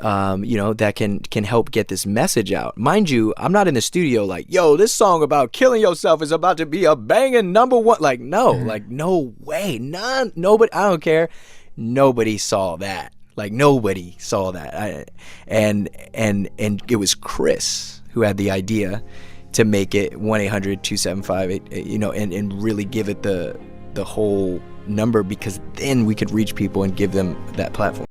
B: you know, that can help get this message out. Mind you, I'm not in the studio like, yo, this song about killing yourself is about to be a banging number 1. Like, no, like, no way. Nobody, I don't care. Nobody saw that. Like, nobody saw that. And it was Chris who had the idea to make it 1-800-275, you know, and really give it the whole number, because then we could reach people and give them that platform.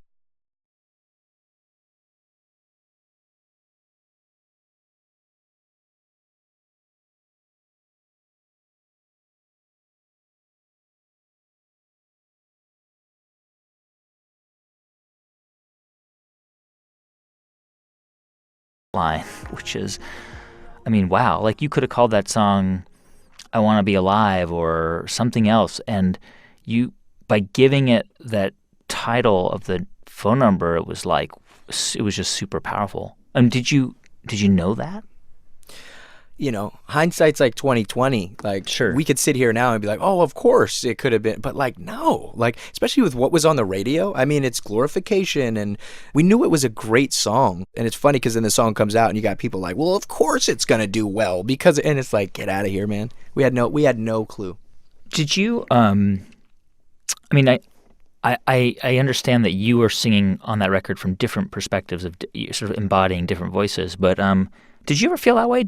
A: Line, which is, I mean, wow, like you could have called that song I Want to Be Alive or something else, and you, by giving it that title of the phone number, it was just super powerful. Did you know that?
B: You know, hindsight's like 20/20. Like,
A: sure,
B: we could sit here now and be like, oh, of course it could have been, but like, no, like, especially with what was on the radio. I mean, it's glorification, and we knew it was a great song. And it's funny because then the song comes out and you got people like, well, of course it's gonna do well because, and it's like, get out of here, man. We had no clue.
A: Did you? I mean, I understand that you were singing on that record from different perspectives of sort of embodying different voices, but did you ever feel that way?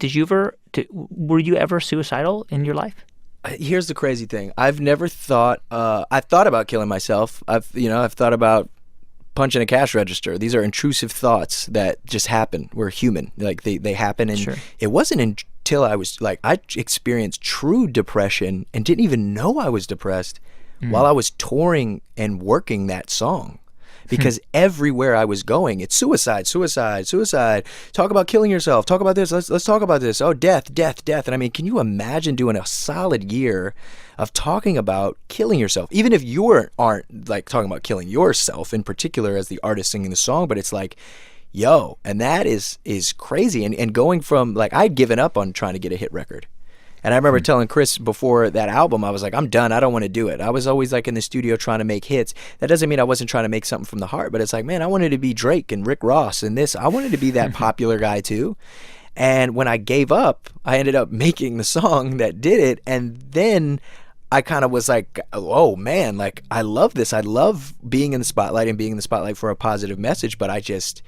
A: Were you ever suicidal in your life?
B: Here's the crazy thing. I've never thought. I've thought about killing myself. I've thought about punching a cash register. These are intrusive thoughts that just happen. We're human. Like they happen, and
A: sure.
B: It wasn't till I was like, I experienced true depression and didn't even know I was depressed while I was touring and working that song. Because everywhere I was going, it's suicide, suicide, suicide. Talk about killing yourself. Talk about this. Let's talk about this. Oh, death, death, death. And I mean, can you imagine doing a solid year of talking about killing yourself? Even if you aren't like talking about killing yourself in particular as the artist singing the song, but it's like, yo, and that is crazy. And going from like, I'd given up on trying to get a hit record. And I remember telling Chris before that album, I was like, I'm done. I don't want to do it. I was always like in the studio trying to make hits. That doesn't mean I wasn't trying to make something from the heart, but it's like, man, I wanted to be Drake and Rick Ross and this. I wanted to be that popular guy too. And when I gave up, I ended up making the song that did it. And then I kind of was like, oh man, like I love this. I love being in the spotlight and being in the spotlight for a positive message, but I just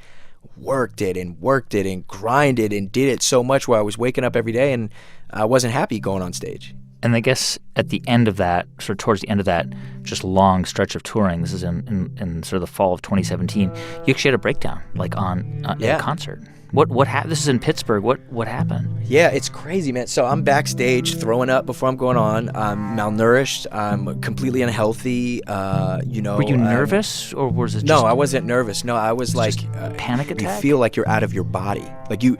B: worked it and grinded and did it so much where I was waking up every day and I wasn't happy going on stage.
A: And I guess at the end of that, sort of towards the end of that just long stretch of touring, this is in sort of the fall of 2017, you actually had a breakdown, like on a concert. What happened? This is in Pittsburgh. What happened?
B: Yeah, it's crazy, man. So I'm backstage throwing up before I'm going on. I'm malnourished. I'm completely unhealthy.
A: Were you nervous, or was it?
B: No, I wasn't nervous. No, I was like
A: panic attack.
B: You feel like you're out of your body. Like you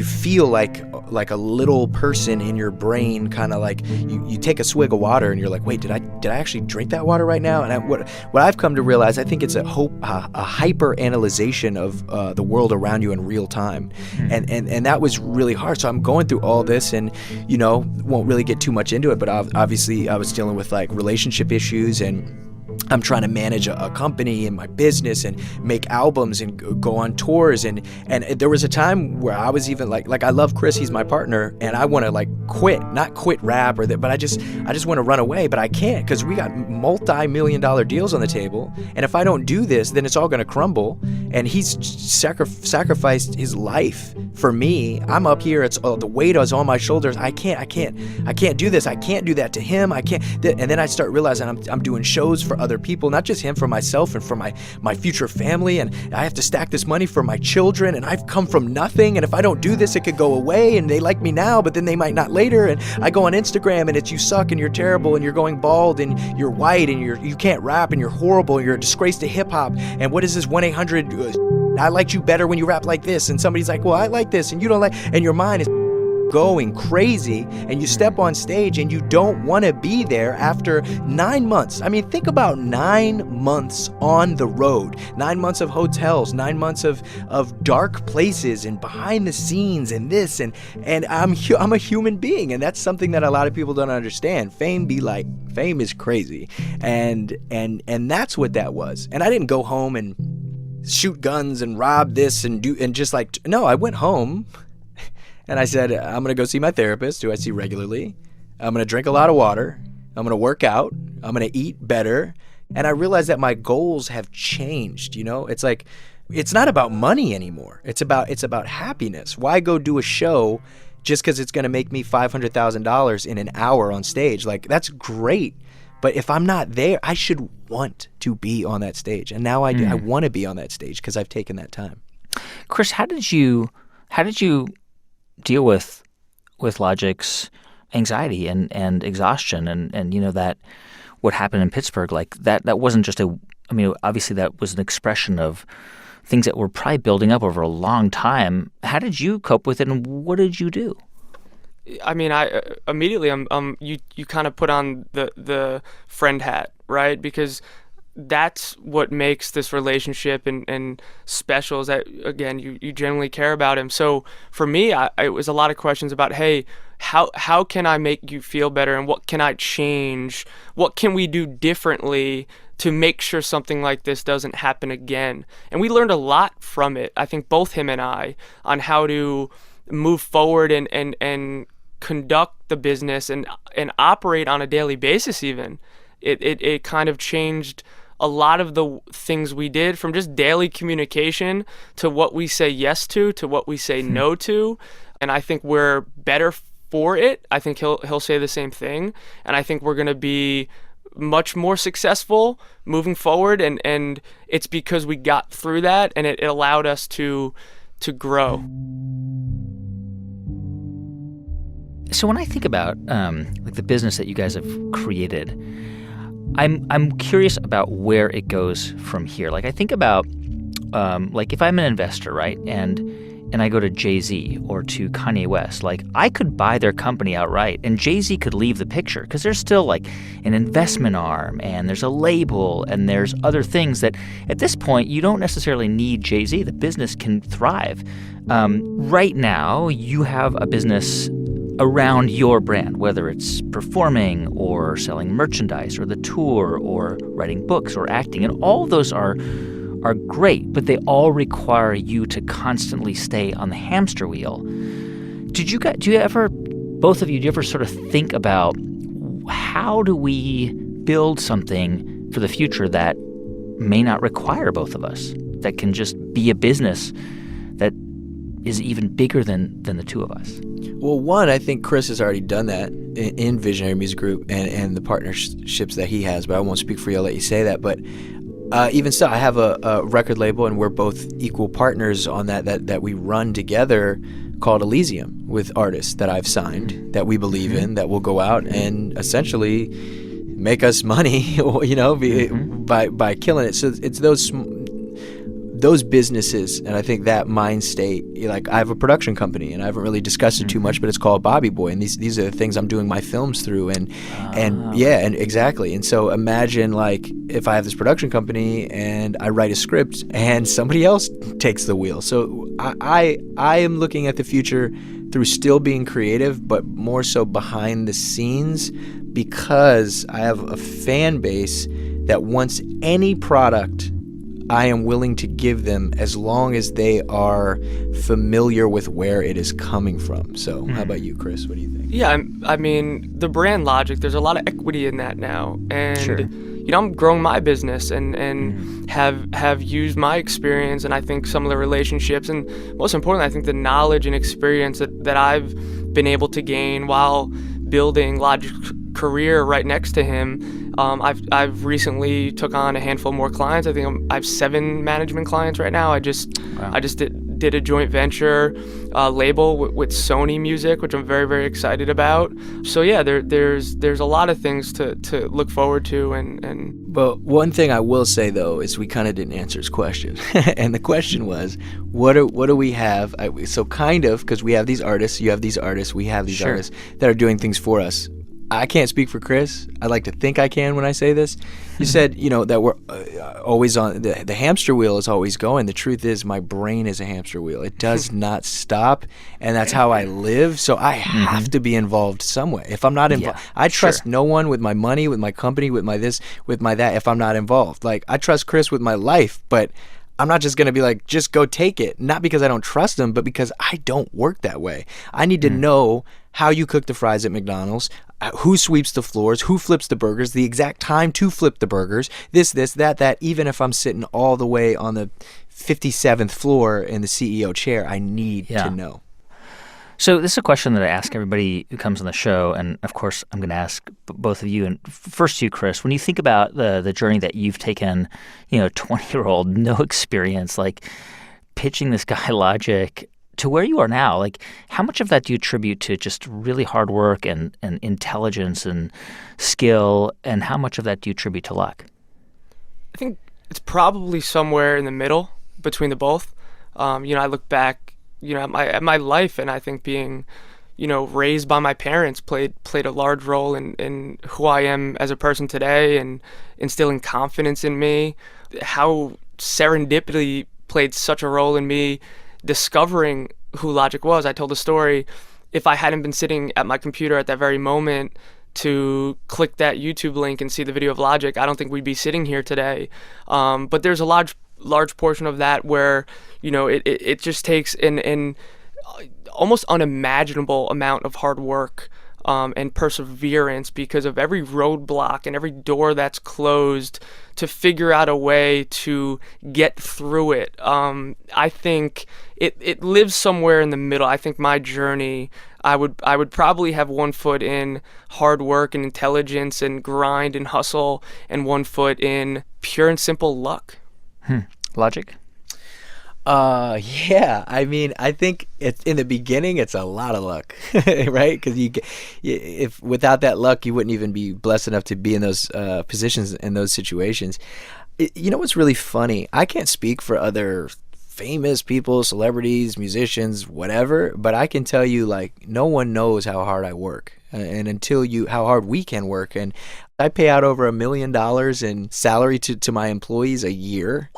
B: feel like a little person in your brain, kind of like you take a swig of water and you're like, wait, did I actually drink that water right now? And what I've come to realize, I think it's a hyper analyzation of the world around you in real time. And that was really hard. So I'm going through all this and, won't really get too much into it, but obviously I was dealing with like relationship issues, and I'm trying to manage a company and my business and make albums and go on tours. And there was a time where I was even like I love Chris, he's my partner, and I want to like not quit rap but I just want to run away, but I can't because we got multi-million-dollar deals on the table. And if I don't do this, then it's all going to crumble. And he's sacrificed his life for me. I'm up here. It's the weight is on my shoulders. I can't do this. I can't do that to him. I can't. And then I start realizing I'm doing shows for other people, not just him, for myself and for my future family. And I have to stack this money for my children, and I've come from nothing. And if I don't do this, it could go away, and they like me now, but then they might not later. And I go on Instagram and it's you suck and you're terrible and you're going bald and you're white and you can't rap and you're horrible and you're a disgrace to hip hop. And what is this 1-800 I liked you better when you rap like this? And somebody's like, well, I like this and you don't like, and your mind is going crazy, and you step on stage and you don't want to be there after 9 months. I mean, think about 9 months on the road, 9 months of hotels, 9 months of dark places and behind the scenes and this, and I'm a human being, and that's something that a lot of people don't understand. Fame is crazy, and that's what that was. And I didn't go home and shoot guns and rob this and do, and just like, no, I went home and I said, I'm going to go see my therapist, who I see regularly. I'm going to drink a lot of water. I'm going to work out. I'm going to eat better. And I realized that my goals have changed. It's like, it's not about money anymore. It's about happiness. Why go do a show just because it's going to make me $500,000 in an hour on stage? Like, that's great. But if I'm not there, I should want to be on that stage. And now I do. I want to be on that stage because I've taken that time.
A: Chris, how did you deal with Logic's anxiety and exhaustion and that what happened in Pittsburgh, like that wasn't just obviously that was an expression of things that were probably building up over a long time. How did you cope with it, and what did you do?
C: I mean, I immediately you kind of put on the friend hat, right? Because that's what makes this relationship and special, is that, again, you genuinely care about him. So for me, it was a lot of questions about, hey, how can I make you feel better, and what can I change? What can we do differently to make sure something like this doesn't happen again? And we learned a lot from it, I think, both him and I, on how to move forward and conduct the business and operate on a daily basis even. It kind of changed a lot of the things we did, from just daily communication to what we say yes to what we say no to. And I think we're better for it. I think he'll say the same thing. And I think we're going to be much more successful moving forward. And it's because we got through that, and it allowed us to grow.
A: So when I think about like the business that you guys have created, I'm curious about where it goes from here. Like I think about like if I'm an investor, right, and I go to Jay-Z or to Kanye West, like I could buy their company outright and Jay-Z could leave the picture because there's still like an investment arm and there's a label and there's other things that at this point you don't necessarily need Jay-Z. The business can thrive. Right now you have a business around your brand, whether it's performing or selling merchandise or the tour or writing books or acting, and all of those are great, but they all require you to constantly stay on the hamster wheel. Do you ever sort of think about how do we build something for the future that may not require both of us, that can just be a business that is even bigger than the two of us?
B: Well, one, I think Chris has already done that in Visionary Music Group and the partnerships that he has, but I won't speak for you. I'll let you say that. But even so, I have a record label, and we're both equal partners on that we run together called Elysium with artists that I've signed that we believe in, that will go out and essentially make us money, you know, by killing it. So it's those businesses, and I think that mind state, like I have a production company and I haven't really discussed it too much, but it's called Bobby Boy, and these are the things I'm doing my films through, and exactly. And so imagine like if I have this production company and I write a script and somebody else takes the wheel. So I am looking at the future through still being creative, but more so behind the scenes, because I have a fan base that wants any product I am willing to give them as long as they are familiar with where it is coming from. So how about you, Chris? What do you think?
C: Yeah, I mean, the brand logic, there's a lot of equity in that now. And,
A: Sure.
C: you know, I'm growing my business and have used my experience, and I think some of the relationships, and most importantly, I think the knowledge and experience that I've been able to gain while building Logic's career right next to him. I've recently took on a handful more clients. I think I have 7 management clients right now. I just did a joint venture label with Sony Music, which I'm very, very excited about. So yeah, there's a lot of things to look forward to. And
B: But one thing I will say though is we kind of didn't answer his question, and the question was, what do we have? So kind of, because we have these artists, you have these artists, we have these
A: Sure.
B: artists that are doing things for us. I can't speak for Chris. I like to think I can when I say this. You said, you know, that we're always on the hamster wheel is always going. The truth is my brain is a hamster wheel. It does not stop, and that's how I live. So I have to be involved some way. If I'm not involved, I trust no one with my money, with my company, with my this, with my that, if I'm not involved. Like I trust Chris with my life, but I'm not just going to be like, just go take it. Not because I don't trust him, but because I don't work that way. I need to know how you cook the fries at McDonald's, who sweeps the floors, who flips the burgers, the exact time to flip the burgers, this, that, even if I'm sitting all the way on the 57th floor in the CEO chair, I need to know.
A: So this is a question that I ask everybody who comes on the show, and of course I'm going to ask both of you. And first to you, Chris, when you think about the journey that you've taken, 20-year-old, no experience, like pitching this guy Logic to where you are now, like how much of that do you attribute to just really hard work and intelligence and skill, and how much of that do you attribute to luck?
C: I think it's probably somewhere in the middle between the both. I look back, at my life, and I think being, raised by my parents played a large role in who I am as a person today and instilling confidence in me. How serendipity played such a role in me discovering who Logic was. I told a story. If I hadn't been sitting at my computer at that very moment to click that YouTube link and see the video of Logic, I don't think we'd be sitting here today. But there's a large portion of that where, it just takes an almost unimaginable amount of hard work and perseverance because of every roadblock and every door that's closed to figure out a way to get through it. I think it lives somewhere in the middle. I think my journey, I would probably have one foot in hard work and intelligence and grind and hustle, and one foot in pure and simple luck.
A: Logic?
B: Yeah. I mean, I think it's in the beginning, it's a lot of luck, right? Because if without that luck, you wouldn't even be blessed enough to be in those positions in those situations. You know what's really funny? I can't speak for other famous people, celebrities, musicians, whatever, but I can tell you, like, no one knows how hard I work, and how hard we can work, and I pay out over $1 million in salary to my employees a year.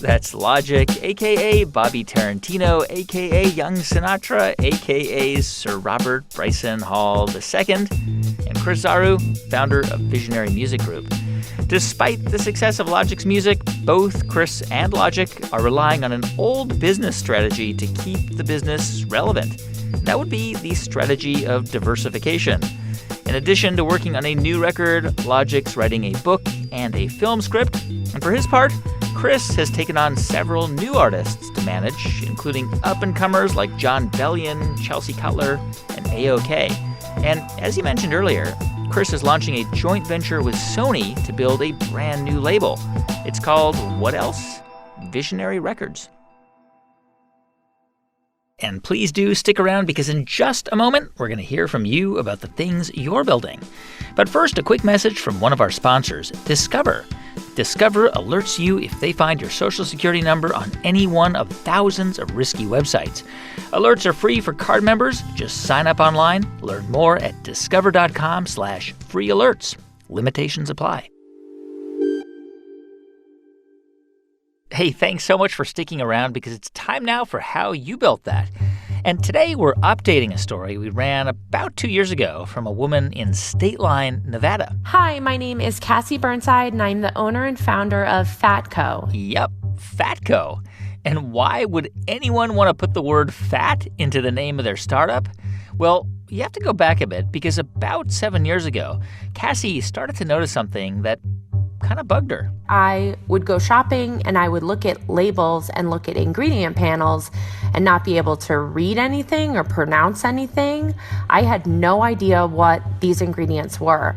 A: That's Logic, a.k.a. Bobby Tarantino, a.k.a. Young Sinatra, a.k.a. Sir Robert Bryson Hall II, and Chris Zarou, founder of Visionary Music Group. Despite the success of Logic's music, both Chris and Logic are relying on an old business strategy to keep the business relevant. That would be the strategy of diversification. In addition to working on a new record, Logic's writing a book and a film script. And for his part, Chris has taken on several new artists to manage, including up-and-comers like John Bellion, Chelsea Cutler, and A.OK. And as you mentioned earlier, Chris is launching a joint venture with Sony to build a brand new label. It's called, what else? Visionary Records. And please do stick around, because in just a moment, we're going to hear from you about the things you're building. But first, a quick message from one of our sponsors, Discover. Discover alerts you if they find your Social Security number on any one of thousands of risky websites. Alerts are free for card members. Just sign up online. Learn more at discover.com/free alerts. Limitations apply. Hey, thanks so much for sticking around, because it's time now for How You Built That. And today we're updating a story we ran about 2 years ago from a woman in State Line, Nevada.
I: Hi, my name is Cassie Burnside, and I'm the owner and founder of Fatco.
A: Yep, Fatco. And why would anyone want to put the word fat into the name of their startup? Well, you have to go back a bit, because about 7 years ago, Cassie started to notice something that kind of bugged her.
I: I would go shopping and I would look at labels and look at ingredient panels and not be able to read anything or pronounce anything. I had no idea what these ingredients were.